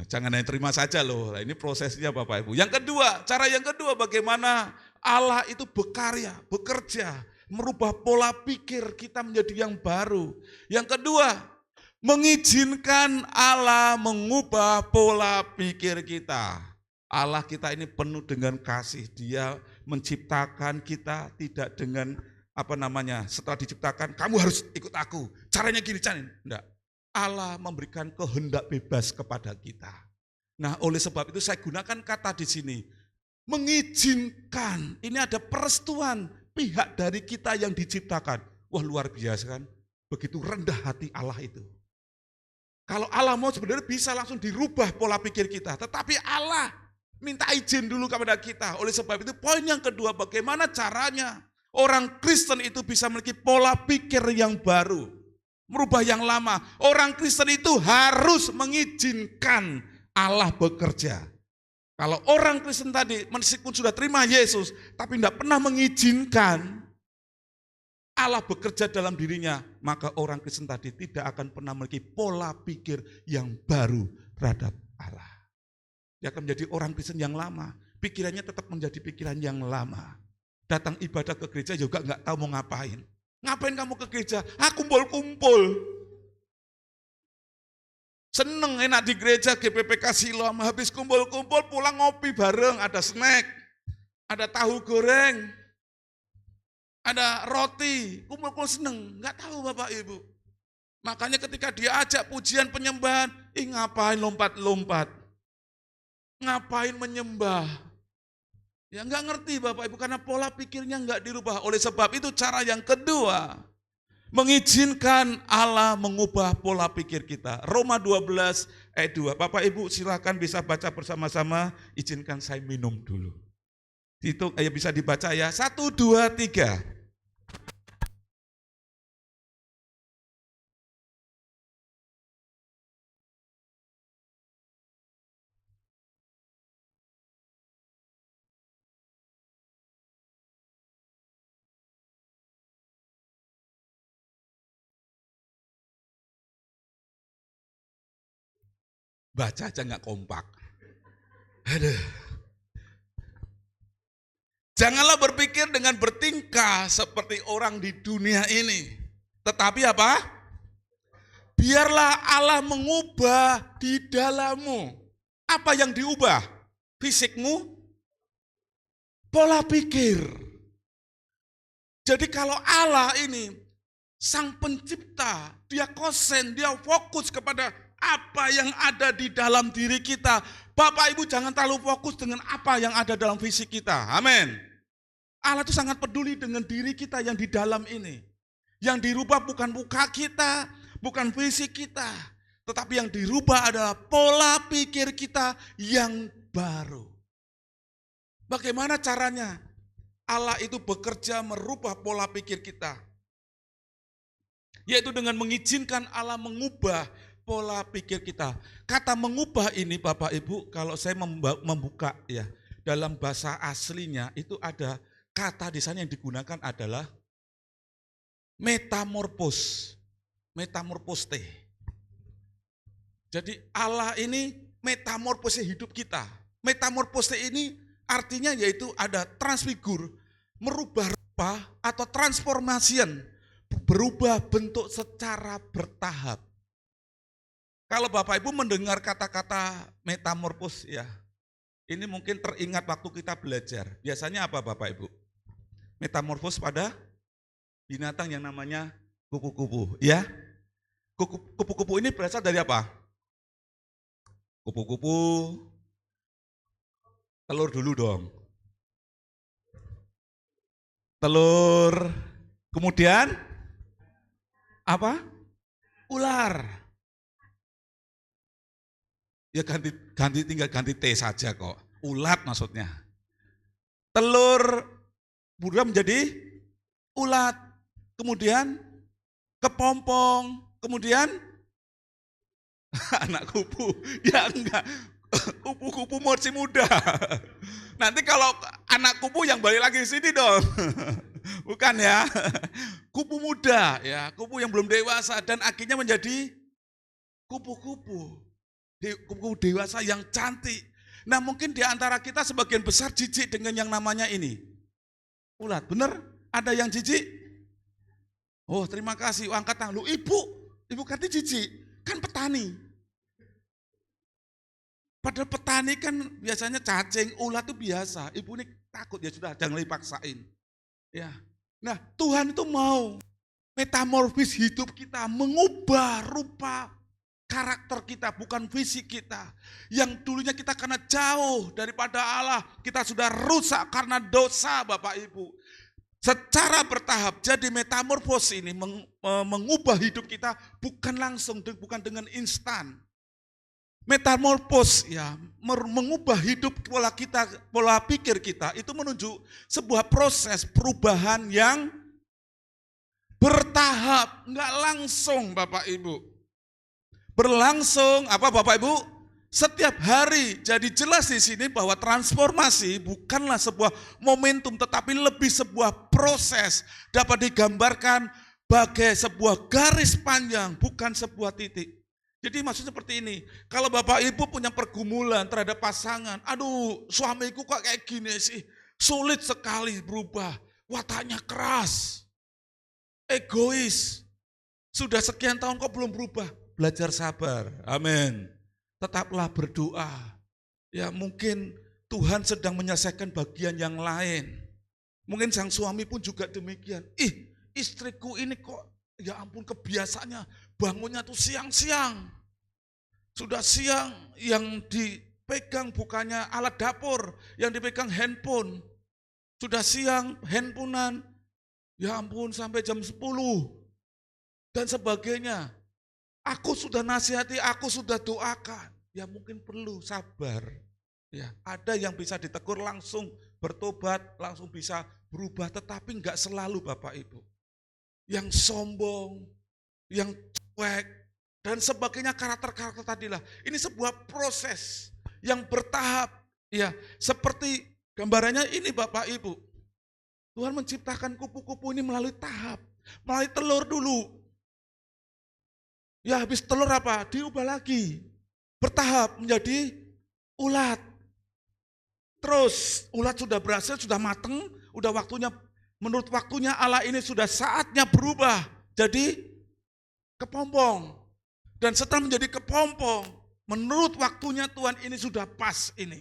Jangan hanya terima saja loh, ini prosesnya Bapak Ibu. Yang kedua, cara yang kedua bagaimana Allah itu berkarya, bekerja, merubah pola pikir kita menjadi yang baru. Yang kedua, mengizinkan Allah mengubah pola pikir kita. Allah kita ini penuh dengan kasih, Dia menciptakan kita tidak dengan setelah diciptakan kamu harus ikut aku, caranya gini, enggak. Allah memberikan kehendak bebas kepada kita. Nah, oleh sebab itu saya gunakan kata di sini, mengizinkan. Ini ada perestuan pihak dari kita yang diciptakan. Wah, luar biasa kan? Begitu rendah hati Allah itu. Kalau Allah mau sebenarnya bisa langsung dirubah pola pikir kita, tetapi Allah minta izin dulu kepada kita. Oleh sebab itu poin yang kedua, bagaimana caranya orang Kristen itu bisa memiliki pola pikir yang baru, merubah yang lama. Orang Kristen itu harus mengizinkan Allah bekerja. Kalau orang Kristen tadi meskipun sudah terima Yesus, tapi tidak pernah mengizinkan Allah bekerja dalam dirinya, maka orang Kristen tadi tidak akan pernah memiliki pola pikir yang baru terhadap Allah. Dia akan menjadi orang Kristen yang lama, pikirannya tetap menjadi pikiran yang lama. Datang ibadah ke gereja juga nggak tahu mau ngapain. Ngapain kamu ke gereja? Kumpul-kumpul. Seneng enak di gereja GPPK Siloam, habis kumpul-kumpul pulang ngopi bareng, ada snack, ada tahu goreng, ada roti, kumpul-kumpul seneng, nggak tahu Bapak Ibu. Makanya ketika dia ajak pujian penyembahan, ngapain lompat-lompat? Ngapain menyembah? Ya nggak ngerti Bapak Ibu, karena pola pikirnya nggak dirubah. Oleh sebab itu cara yang kedua, mengizinkan Allah mengubah pola pikir kita. Roma 12 ayat 2. Bapak Ibu silakan bisa baca bersama-sama. Izinkan saya minum dulu. Itu bisa dibaca ya. 1, 2, 3. Baca aja nggak kompak. Aduh. Janganlah berpikir dengan bertingkah seperti orang di dunia ini. Tetapi apa? Biarlah Allah mengubah di dalammu. Apa yang diubah? Fisikmu? Pola pikir. Jadi kalau Allah ini Sang Pencipta, Dia konsen, Dia fokus kepada apa yang ada di dalam diri kita. Bapak Ibu jangan terlalu fokus dengan apa yang ada dalam fisik kita. Amin. Allah itu sangat peduli dengan diri kita yang di dalam ini. Yang dirubah bukan muka kita, bukan fisik kita, tetapi yang dirubah adalah pola pikir kita yang baru. Bagaimana caranya? Allah itu bekerja merubah pola pikir kita. Yaitu dengan mengizinkan Allah mengubah pola pikir kita. Kata mengubah ini Bapak Ibu, kalau saya membuka ya, dalam bahasa aslinya itu ada kata di sana yang digunakan adalah metamorphos. Metamorphose. Jadi Allah ini metamorphose hidup kita. Metamorphose ini artinya yaitu ada transfigur, merubah rupa atau transformation. berubah bentuk secara bertahap. Kalau Bapak Ibu mendengar kata-kata metamorfos ya, ini mungkin teringat waktu kita belajar. Biasanya apa Bapak Ibu? Metamorfos pada binatang yang namanya kupu-kupu, ya. Kupu-kupu ini berasal dari apa? Kupu-kupu, telur dulu dong. Telur, kemudian apa? Ular. Ya tinggal ganti T saja kok. Ulat maksudnya. Telur berubah menjadi ulat. Kemudian kepompong. Kemudian anak kupu. Ya enggak. Kupu-kupu masih muda. Nanti kalau anak kupu yang balik lagi sini dong. Bukan ya. Kupu muda ya, kupu yang belum dewasa dan akhirnya menjadi kupu-kupu. Kupu dewasa yang cantik. Nah mungkin di antara kita sebagian besar jijik dengan yang namanya ini. Ulat, bener? Ada yang jijik? Oh terima kasih, angkat tangan. Lu ibu kan jijik, kan petani. Padahal petani kan biasanya cacing, ulat itu biasa. Ibu ini takut, ya sudah jangan dipaksain. Ya. Nah Tuhan itu mau metamorfis hidup kita, mengubah rupa karakter kita, bukan fisik kita. Yang dulunya kita karena jauh daripada Allah, kita sudah rusak karena dosa Bapak Ibu. Secara bertahap, jadi metamorfos ini mengubah hidup kita bukan langsung, bukan dengan instan. Metamorfos ya, mengubah hidup pola kita, pola pikir kita, itu menuju sebuah proses perubahan yang bertahap, enggak langsung Bapak Ibu. Berlangsung apa Bapak Ibu? Setiap hari. Jadi jelas di sini bahwa transformasi bukanlah sebuah momentum tetapi lebih sebuah proses, dapat digambarkan bagai sebuah garis panjang, bukan sebuah titik. Jadi maksudnya seperti ini, kalau Bapak Ibu punya pergumulan terhadap pasangan, aduh suamiku kok kayak gini sih, sulit sekali berubah, wataknya keras, egois, sudah sekian tahun kok belum berubah. Belajar sabar, amin. Tetaplah berdoa. Ya mungkin Tuhan sedang menyelesaikan bagian yang lain. Mungkin sang suami pun juga demikian. Istriku ini kok, ya ampun kebiasaannya bangunnya tuh siang-siang. Sudah siang yang dipegang bukannya alat dapur, yang dipegang handphone. Sudah siang handphonean, ya ampun sampai jam 10 dan sebagainya. Aku sudah nasihati, aku sudah doakan. Ya mungkin perlu sabar. Ya, ada yang bisa ditegur langsung bertobat, langsung bisa berubah, tetapi enggak selalu Bapak Ibu. Yang sombong, yang cuek, dan sebagainya karakter-karakter tadilah. Ini sebuah proses yang bertahap. Ya, seperti gambarannya ini Bapak Ibu. Tuhan menciptakan kupu-kupu ini melalui tahap. Melalui telur dulu. Ya habis telur apa? Diubah lagi. Bertahap menjadi ulat. Terus ulat sudah berhasil, sudah mateng, udah waktunya, menurut waktunya Allah ini sudah saatnya berubah. Jadi kepompong. Dan setelah menjadi kepompong, menurut waktunya Tuhan ini sudah pas ini.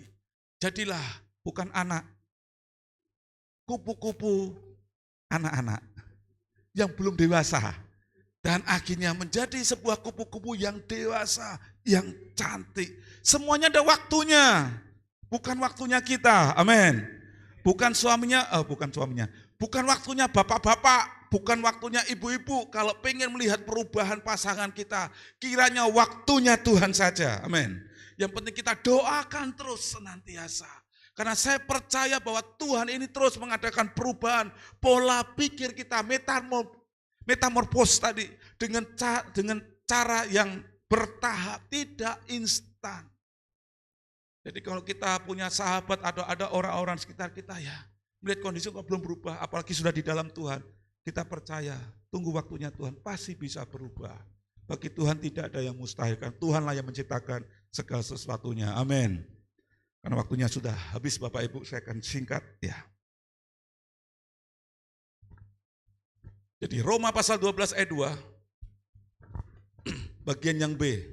Jadilah bukan anak. Kupu-kupu anak-anak yang belum dewasa. Dan akhirnya menjadi sebuah kupu-kupu yang dewasa, yang cantik. Semuanya ada waktunya. Bukan waktunya kita, amin. Bukan waktunya bapak-bapak, bukan waktunya ibu-ibu. Kalau pengen melihat perubahan pasangan kita, kiranya waktunya Tuhan saja, amin. Yang penting kita doakan terus senantiasa. Karena saya percaya bahwa Tuhan ini terus mengadakan perubahan pola pikir kita, metamorfos tadi dengan cara yang bertahap, tidak instan. Jadi kalau kita punya sahabat atau ada orang-orang sekitar kita ya, melihat kondisi kok belum berubah, apalagi sudah di dalam Tuhan, kita percaya, tunggu waktunya Tuhan, pasti bisa berubah. Bagi Tuhan tidak ada yang mustahilkan, Tuhanlah yang menciptakan segala sesuatunya, amin. Karena waktunya sudah habis Bapak Ibu, saya akan singkat ya. Jadi Roma pasal 12 ayat 2, bagian yang B.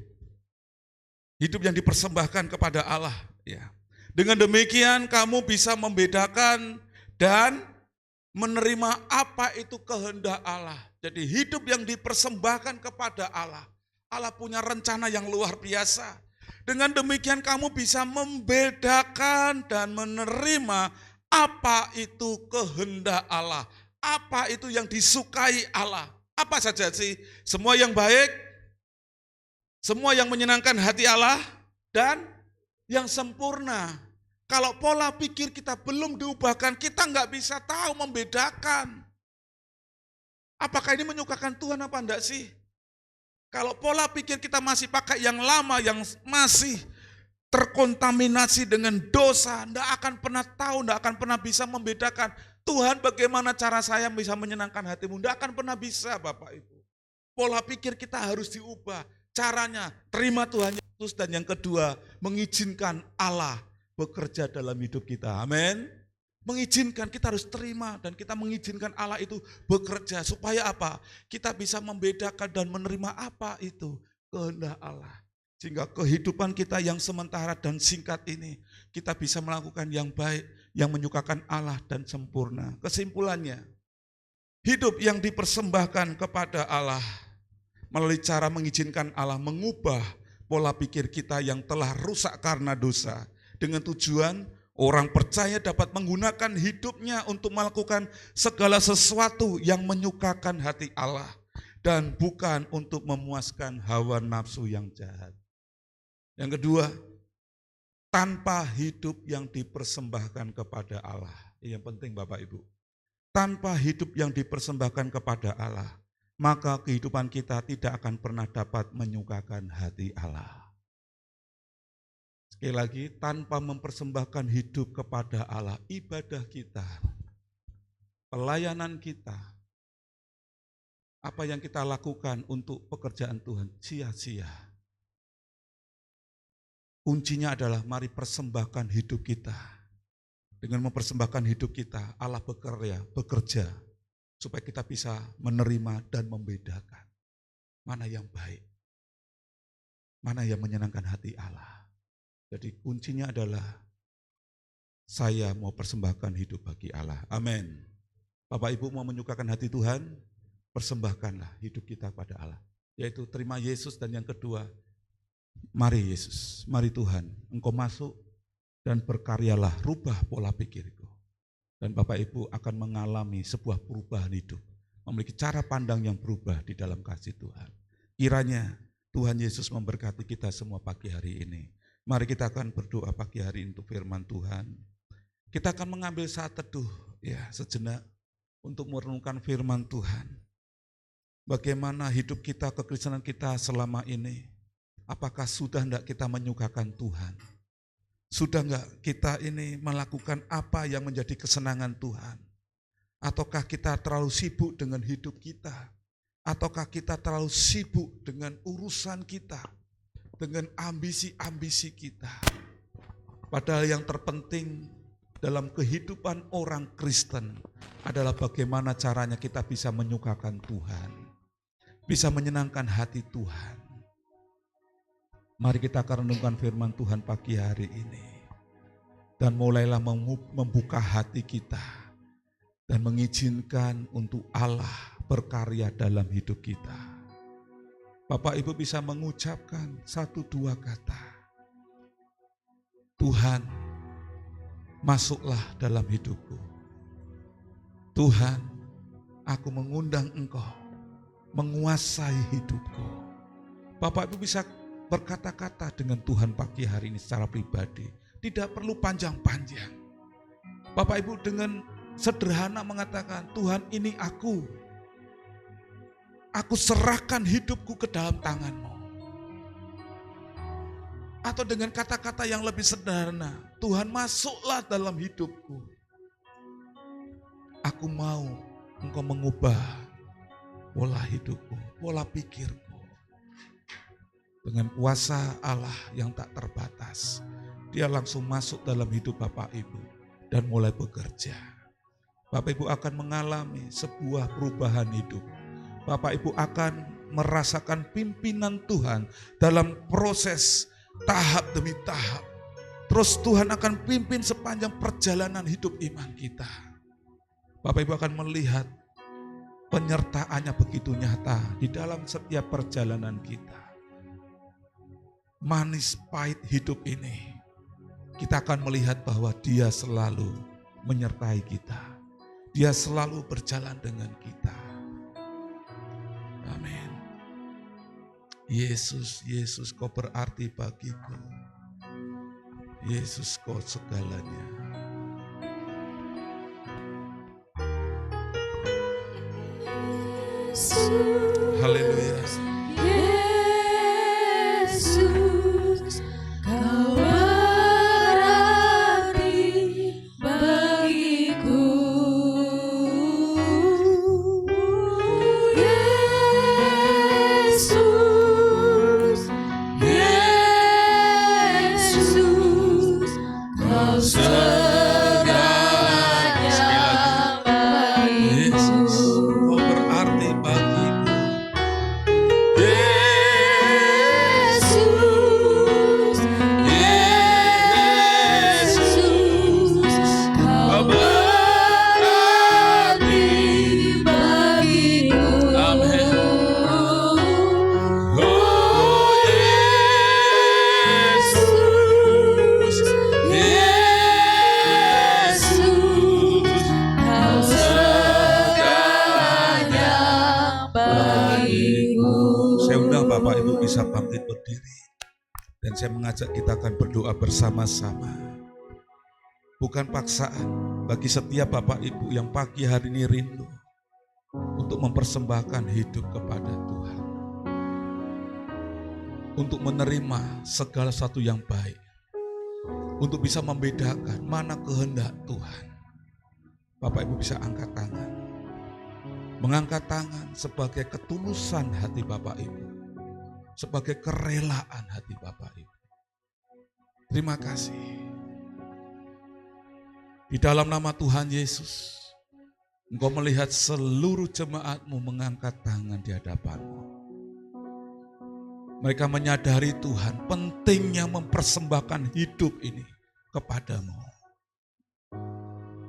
Hidup yang dipersembahkan kepada Allah. Ya. Dengan demikian kamu bisa membedakan dan menerima apa itu kehendak Allah. Jadi hidup yang dipersembahkan kepada Allah. Allah punya rencana yang luar biasa. Dengan demikian kamu bisa membedakan dan menerima apa itu kehendak Allah. Apa itu yang disukai Allah. Apa saja sih? Semua yang baik, semua yang menyenangkan hati Allah, dan yang sempurna. Kalau pola pikir kita belum diubahkan, kita nggak bisa tahu membedakan. Apakah ini menyukakan Tuhan apa enggak sih? Kalau pola pikir kita masih pakai yang lama, yang masih terkontaminasi dengan dosa, enggak akan pernah tahu, enggak akan pernah bisa membedakan. Tuhan, bagaimana cara saya bisa menyenangkan hatimu? Enggak akan pernah bisa, Bapak Ibu. Pola pikir kita harus diubah. Caranya, terima Tuhan Yesus, dan yang kedua, mengizinkan Allah bekerja dalam hidup kita. Amin. Mengizinkan, kita harus terima dan kita mengizinkan Allah itu bekerja. Supaya apa? Kita bisa membedakan dan menerima apa itu kehendak Allah. Sehingga kehidupan kita yang sementara dan singkat ini, kita bisa melakukan yang baik, yang menyukakan Allah dan sempurna. Kesimpulannya, hidup yang dipersembahkan kepada Allah melalui cara mengizinkan Allah mengubah pola pikir kita yang telah rusak karena dosa. Dengan tujuan orang percaya dapat menggunakan hidupnya untuk melakukan segala sesuatu yang menyukakan hati Allah. Dan bukan untuk memuaskan hawa nafsu yang jahat. Yang kedua, tanpa hidup yang dipersembahkan kepada Allah. Ini yang penting Bapak Ibu. Tanpa hidup yang dipersembahkan kepada Allah, maka kehidupan kita tidak akan pernah dapat menyukakan hati Allah. Sekali lagi, tanpa mempersembahkan hidup kepada Allah, ibadah kita, pelayanan kita, apa yang kita lakukan untuk pekerjaan Tuhan, sia-sia. Kuncinya adalah mari persembahkan hidup kita. Dengan mempersembahkan hidup kita, Allah bekerja supaya kita bisa menerima dan membedakan mana yang baik, mana yang menyenangkan hati Allah. Jadi kuncinya adalah saya mau persembahkan hidup bagi Allah. Amin. Bapak Ibu mau menyukakan hati Tuhan, persembahkanlah hidup kita pada Allah. Yaitu terima Yesus, dan yang kedua, mari Yesus, mari Tuhan, Engkau masuk dan berkaryalah, rubah pola pikirku. Dan Bapak Ibu akan mengalami sebuah perubahan hidup, memiliki cara pandang yang berubah di dalam kasih Tuhan. Kiranya Tuhan Yesus memberkati kita semua pagi hari ini. Mari kita akan berdoa pagi hari ini untuk firman Tuhan. Kita akan mengambil saat teduh ya sejenak untuk merenungkan firman Tuhan. Bagaimana hidup kita, kekristenan kita selama ini. Apakah sudah enggak kita menyukakan Tuhan? Sudah enggak kita ini melakukan apa yang menjadi kesenangan Tuhan? Ataukah kita terlalu sibuk dengan hidup kita? Ataukah kita terlalu sibuk dengan urusan kita? Dengan ambisi-ambisi kita? Padahal yang terpenting dalam kehidupan orang Kristen adalah bagaimana caranya kita bisa menyukakan Tuhan. Bisa menyenangkan hati Tuhan. Mari kita akan renungkan firman Tuhan pagi hari ini. Dan mulailah membuka hati kita. Dan mengizinkan untuk Allah berkarya dalam hidup kita. Bapak Ibu bisa mengucapkan 1-2 kata. Tuhan, masuklah dalam hidupku. Tuhan, aku mengundang Engkau menguasai hidupku. Bapak Ibu bisa berkata-kata dengan Tuhan pagi hari ini secara pribadi. Tidak perlu panjang-panjang. Bapak Ibu dengan sederhana mengatakan, Tuhan ini aku. Aku serahkan hidupku ke dalam tangan-Mu. Atau dengan kata-kata yang lebih sederhana, Tuhan masuklah dalam hidupku. Aku mau Engkau mengubah pola hidupku, pola pikirku. Dengan kuasa Allah yang tak terbatas, Dia langsung masuk dalam hidup Bapak Ibu dan mulai bekerja. Bapak Ibu akan mengalami sebuah perubahan hidup. Bapak Ibu akan merasakan pimpinan Tuhan dalam proses tahap demi tahap. Terus Tuhan akan pimpin sepanjang perjalanan hidup iman kita. Bapak Ibu akan melihat penyertaannya begitu nyata di dalam setiap perjalanan kita. Manis pahit hidup ini, kita akan melihat bahwa Dia selalu menyertai kita. Dia selalu berjalan dengan kita. Amin. Yesus, Yesus, Kau berarti bagiku. Yesus, Kau segalanya. Haleluya. Yesus, Kau berarti bagiku. Yesus, Yesus, Kau segalanya bagiku. Kau berarti bagiku. Yesus, Yesus, Kau berarti bagiku. Amin. Oh Yesus, Yesus, Kau segalanya bagiku. Saya undang Bapak Ibu bisa bangkit berdiri. Dan saya mengajak kita akan berdoa bersama-sama. Bukan paksaan bagi setiap Bapak Ibu yang pagi hari ini rindu untuk mempersembahkan hidup kepada Tuhan. Untuk menerima segala sesuatu yang baik. Untuk bisa membedakan mana kehendak Tuhan. Bapak Ibu bisa angkat tangan. Mengangkat tangan sebagai ketulusan hati Bapak Ibu. Sebagai kerelaan hati Bapak Ibu. Terima kasih. Di dalam nama Tuhan Yesus, Engkau melihat seluruh jemaat-Mu mengangkat tangan di hadapan-Mu. Mereka menyadari Tuhan pentingnya mempersembahkan hidup ini kepadamu.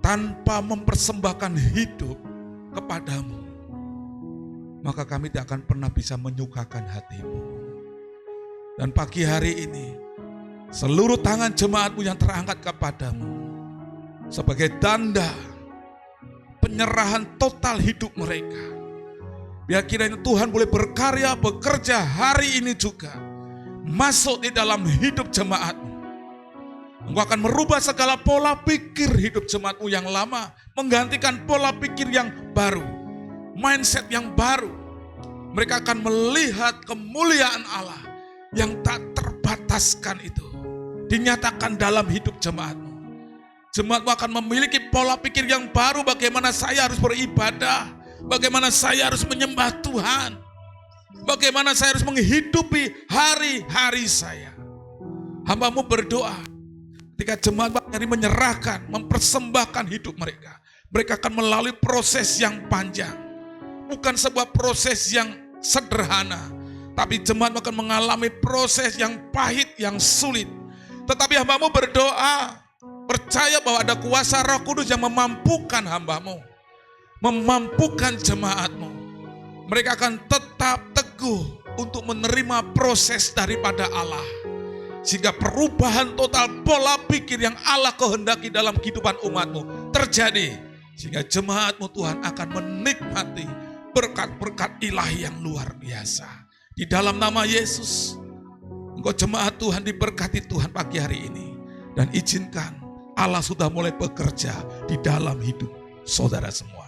Tanpa mempersembahkan hidup kepadamu, maka kami tidak akan pernah bisa menyukakan hati-Mu. Dan pagi hari ini, seluruh tangan jemaat-Mu yang terangkat kepadamu, sebagai tanda penyerahan total hidup mereka. Biar kiranya Tuhan boleh berkarya, bekerja hari ini juga, masuk di dalam hidup jemaat-Mu. Engkau akan merubah segala pola pikir hidup jemaat-Mu yang lama, menggantikan pola pikir yang baru, mindset yang baru. Mereka akan melihat kemuliaan Allah yang tak terbataskan itu dinyatakan dalam hidup jemaat-Mu. Jemaat-Mu akan memiliki pola pikir yang baru, bagaimana saya harus beribadah, bagaimana saya harus menyembah Tuhan, bagaimana saya harus menghidupi hari-hari saya. Hamba-Mu berdoa, ketika jemaat hari menyerahkan, mempersembahkan hidup mereka, mereka akan melalui proses yang panjang. Bukan sebuah proses yang sederhana, tapi jemaat akan mengalami proses yang pahit, yang sulit. Tetapi hamba-Mu berdoa, percaya bahwa ada kuasa Roh Kudus yang memampukan hamba-Mu, memampukan jemaat-Mu. Mereka akan tetap teguh untuk menerima proses daripada Allah. Sehingga perubahan total pola pikir yang Allah kehendaki dalam kehidupan umat-Mu terjadi. Sehingga jemaat-Mu Tuhan akan menikmati berkat-berkat ilahi yang luar biasa. Di dalam nama Yesus, Engkau jemaat Tuhan diberkati Tuhan pagi hari ini. Dan izinkan Allah sudah mulai bekerja di dalam hidup saudara semua.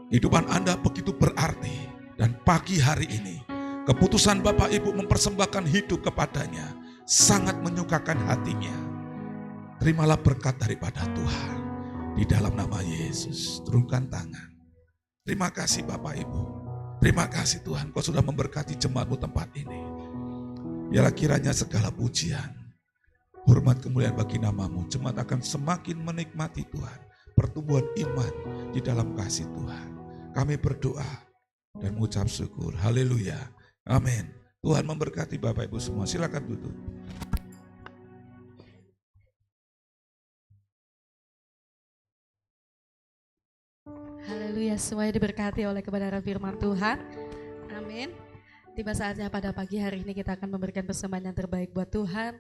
Kehidupan Anda begitu berarti. Dan pagi hari ini, keputusan Bapak Ibu mempersembahkan hidup kepadanya sangat menyukakan hatinya. Terimalah berkat daripada Tuhan. Di dalam nama Yesus, turunkan tangan. Terima kasih Bapak Ibu. Terima kasih Tuhan, Kau sudah memberkati jemaat-Mu tempat ini. Biarlah kiranya segala pujian, hormat kemuliaan bagi nama-Mu. Jemaat akan semakin menikmati Tuhan, pertumbuhan iman di dalam kasih Tuhan. Kami berdoa dan mengucap syukur. Haleluya. Amin. Tuhan memberkati Bapak Ibu semua. Silakan duduk. Haleluya, semuanya diberkati oleh kebenaran firman Tuhan. Amin. Tiba saatnya pada pagi hari ini kita akan memberikan persembahan yang terbaik buat Tuhan.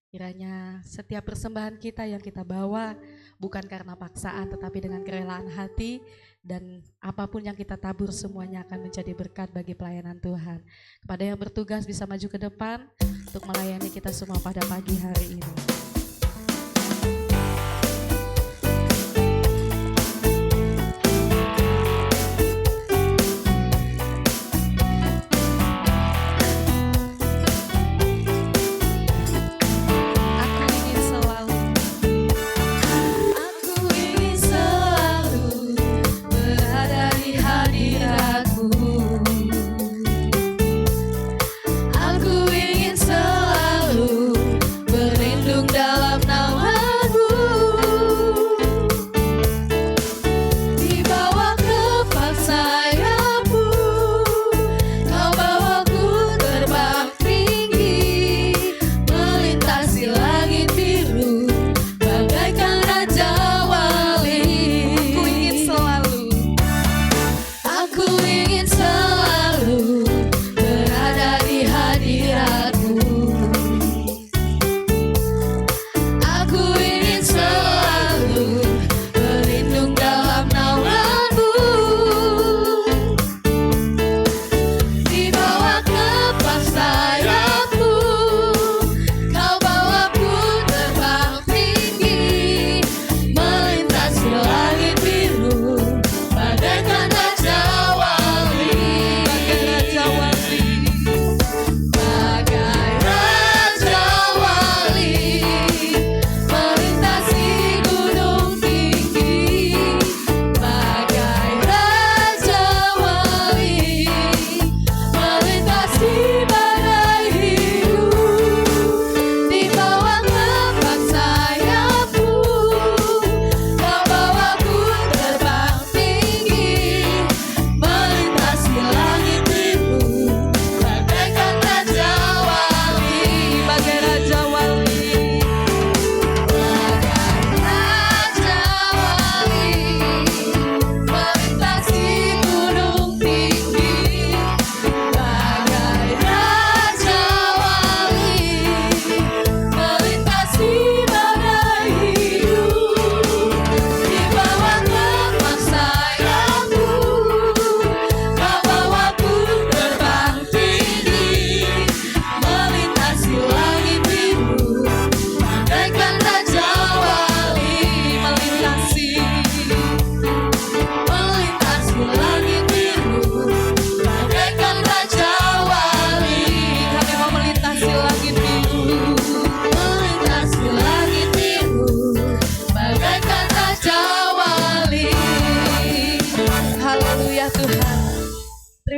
Kiranya setiap persembahan kita yang kita bawa bukan karena paksaan tetapi dengan kerelaan hati, dan apapun yang kita tabur semuanya akan menjadi berkat bagi pelayanan Tuhan. Kepada yang bertugas bisa maju ke depan untuk melayani kita semua pada pagi hari ini.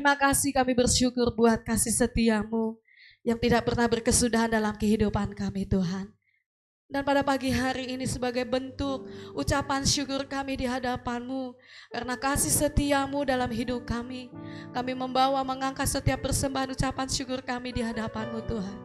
Terima kasih, kami bersyukur buat kasih setiamu yang tidak pernah berkesudahan dalam kehidupan kami Tuhan. Dan pada pagi hari ini sebagai bentuk ucapan syukur kami di hadapan-Mu karena kasih setiamu dalam hidup kami membawa mengangkat setiap persembahan ucapan syukur kami di hadapan-Mu Tuhan.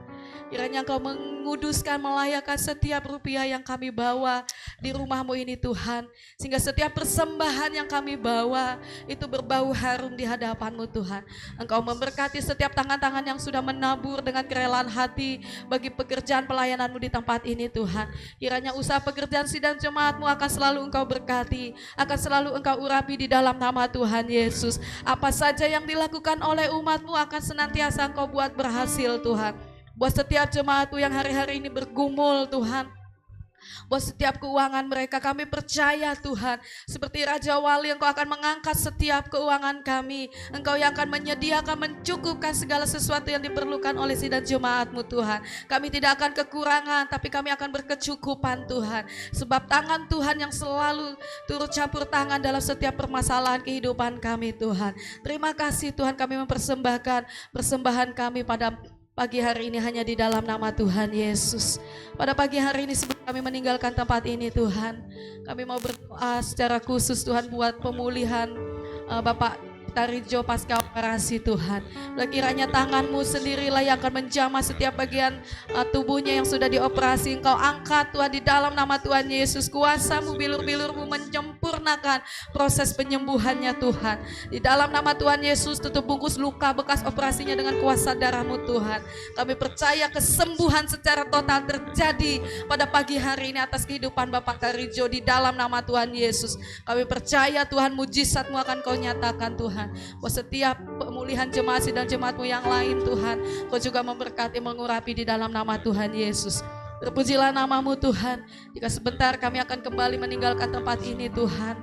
Kiranya Engkau menguduskan, melayakkan setiap rupiah yang kami bawa di rumah-Mu ini Tuhan. Sehingga setiap persembahan yang kami bawa itu berbau harum di hadapan-Mu Tuhan. Engkau memberkati setiap tangan-tangan yang sudah menabur dengan kerelaan hati bagi pekerjaan pelayanan-Mu di tempat ini Tuhan. Kiranya usaha pekerjaan sidang jemaat-Mu akan selalu Engkau berkati, akan selalu Engkau urapi di dalam nama Tuhan Yesus. Apa saja yang dilakukan oleh umat-Mu akan senantiasa Engkau buat berhasil Tuhan. Buat setiap jemaat-Mu yang hari-hari ini bergumul Tuhan, buat setiap keuangan mereka kami percaya Tuhan, seperti Raja Wali Engkau akan mengangkat setiap keuangan kami. Engkau yang akan menyediakan, mencukupkan segala sesuatu yang diperlukan oleh sidang jemaat-Mu Tuhan. Kami tidak akan kekurangan, tapi kami akan berkecukupan Tuhan. Sebab tangan Tuhan yang selalu turut campur tangan dalam setiap permasalahan kehidupan kami Tuhan. Terima kasih Tuhan, kami mempersembahkan persembahan kami pada pagi hari ini hanya di dalam nama Tuhan Yesus. Pada pagi hari ini sebelum kami meninggalkan tempat ini Tuhan, kami mau berdoa secara khusus Tuhan buat pemulihan Bapak Tarijo pasca operasi Tuhan. Kiranya tangan-Mu sendirilah yang akan menjamah setiap bagian tubuhnya yang sudah dioperasi. Engkau angkat Tuhan di dalam nama Tuhan Yesus. Kuasa-Mu, bilur-bilur-Mu menyempurnakan proses penyembuhannya Tuhan. Di dalam nama Tuhan Yesus, tutup bungkus luka bekas operasinya dengan kuasa darah-Mu Tuhan. Kami percaya kesembuhan secara total terjadi pada pagi hari ini atas kehidupan Bapak Tarijo di dalam nama Tuhan Yesus. Kami percaya Tuhan, mujizat-Mu akan Kau nyatakan Tuhan. Buat setiap pemulihan jemaat dan jemaat-Mu yang lain Tuhan, Kau juga memberkati, mengurapi di dalam nama Tuhan Yesus. Terpujilah nama-Mu Tuhan. Jika sebentar kami akan kembali meninggalkan tempat ini Tuhan,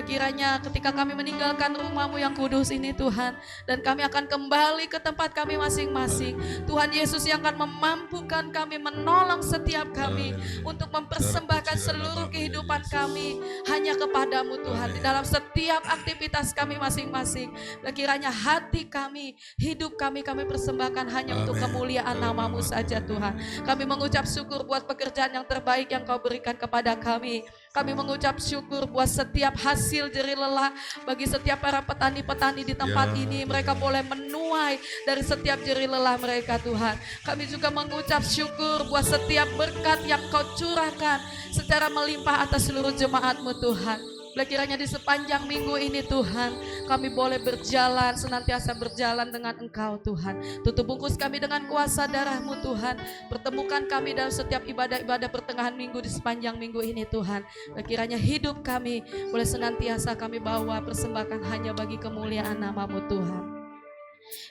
kiranya ketika kami meninggalkan rumah-Mu yang kudus ini Tuhan, dan kami akan kembali ke tempat kami masing-masing, Tuhan Yesus yang akan memampukan kami, menolong setiap kami untuk mempersembahkan seluruh kehidupan kami hanya kepada-Mu Tuhan. Di dalam setiap aktivitas kami masing-masing, kiranya hati kami, hidup kami persembahkan hanya untuk kemuliaan nama-Mu saja Tuhan. Kami mengucap syukur buat pekerjaan yang terbaik yang Kau berikan kepada kami. Kami mengucap syukur buat setiap hasil jerih lelah bagi setiap para petani-petani di tempat ini. Mereka boleh menuai dari setiap jerih lelah mereka Tuhan. Kami juga mengucap syukur buat setiap berkat yang Kau curahkan secara melimpah atas seluruh jemaat-Mu Tuhan. Kiranya di sepanjang minggu ini Tuhan, kami boleh berjalan, senantiasa berjalan dengan Engkau Tuhan. Tutup bungkus kami dengan kuasa darah-Mu Tuhan. Pertemukan kami dalam setiap ibadah-ibadah pertengahan minggu di sepanjang minggu ini Tuhan. Kiranya hidup kami boleh senantiasa kami bawa persembahkan hanya bagi kemuliaan nama-Mu Tuhan.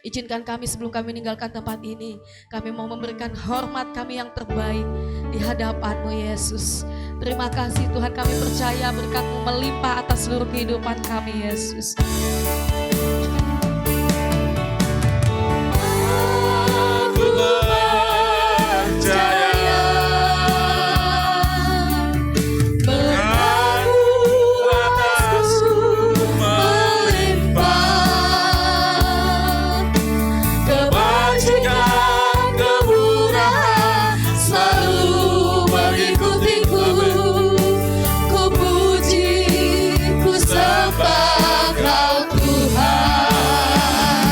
Izinkan kami sebelum kami meninggalkan tempat ini, kami mau memberikan hormat kami yang terbaik di hadapan-Mu Yesus. Terima kasih Tuhan, kami percaya berkat-Mu melimpah atas seluruh kehidupan kami Yesus. Aku percaya berkat-Mu atasku melimpah, kebajikan, kemurahan selalu mengikutiku. Ku puji, ku sembah Kau Tuhan.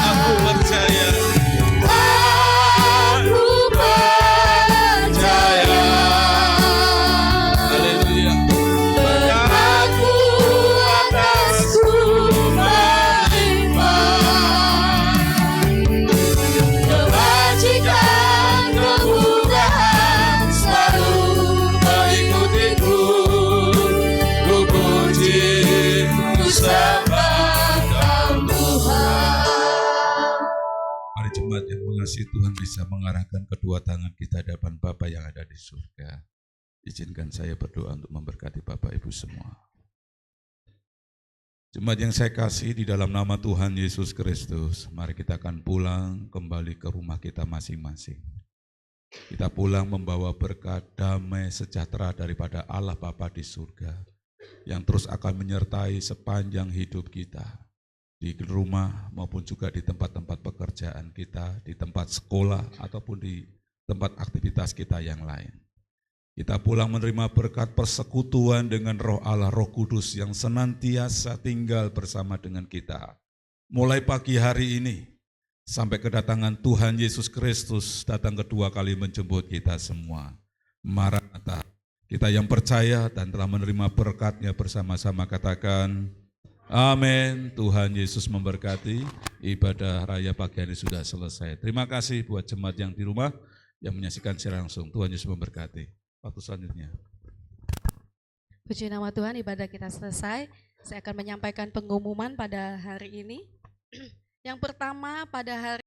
Aku percaya. Aku percaya Haleluya. berkat-Mu atasku melimpah, kebajikan, kemurahan selalu mengikutiku. Ku puji, ku sembah Kau Tuhan. Mari jemaat yang mengasihi Tuhan bisa mengarahkan kedua tangan kita hadapan Bapa yang ada di surga. Izinkan saya berdoa untuk memberkati Bapak Ibu semua. Jemaat yang saya kasih di dalam nama Tuhan Yesus Kristus, mari kita akan pulang kembali ke rumah kita masing-masing. Kita pulang membawa berkat, damai, sejahtera daripada Allah Bapa di surga, yang terus akan menyertai sepanjang hidup kita. Di rumah maupun juga di tempat-tempat pekerjaan kita, di tempat sekolah ataupun di tempat aktivitas kita yang lain. Kita pulang menerima berkat persekutuan dengan Roh Allah, Roh Kudus yang senantiasa tinggal bersama dengan kita. Mulai pagi hari ini sampai kedatangan Tuhan Yesus Kristus datang kedua kali menjemput kita semua. Maranatha, kita yang percaya dan telah menerima berkat-Nya bersama-sama katakan, amin. Tuhan Yesus memberkati. Ibadah raya pagi hari sudah selesai. Terima kasih buat jemaat yang di rumah yang menyaksikan secara langsung. Tuhan Yesus memberkati. Waktu selanjutnya. Puji nama Tuhan, ibadah kita selesai. Saya akan menyampaikan pengumuman pada hari ini. Yang pertama pada hari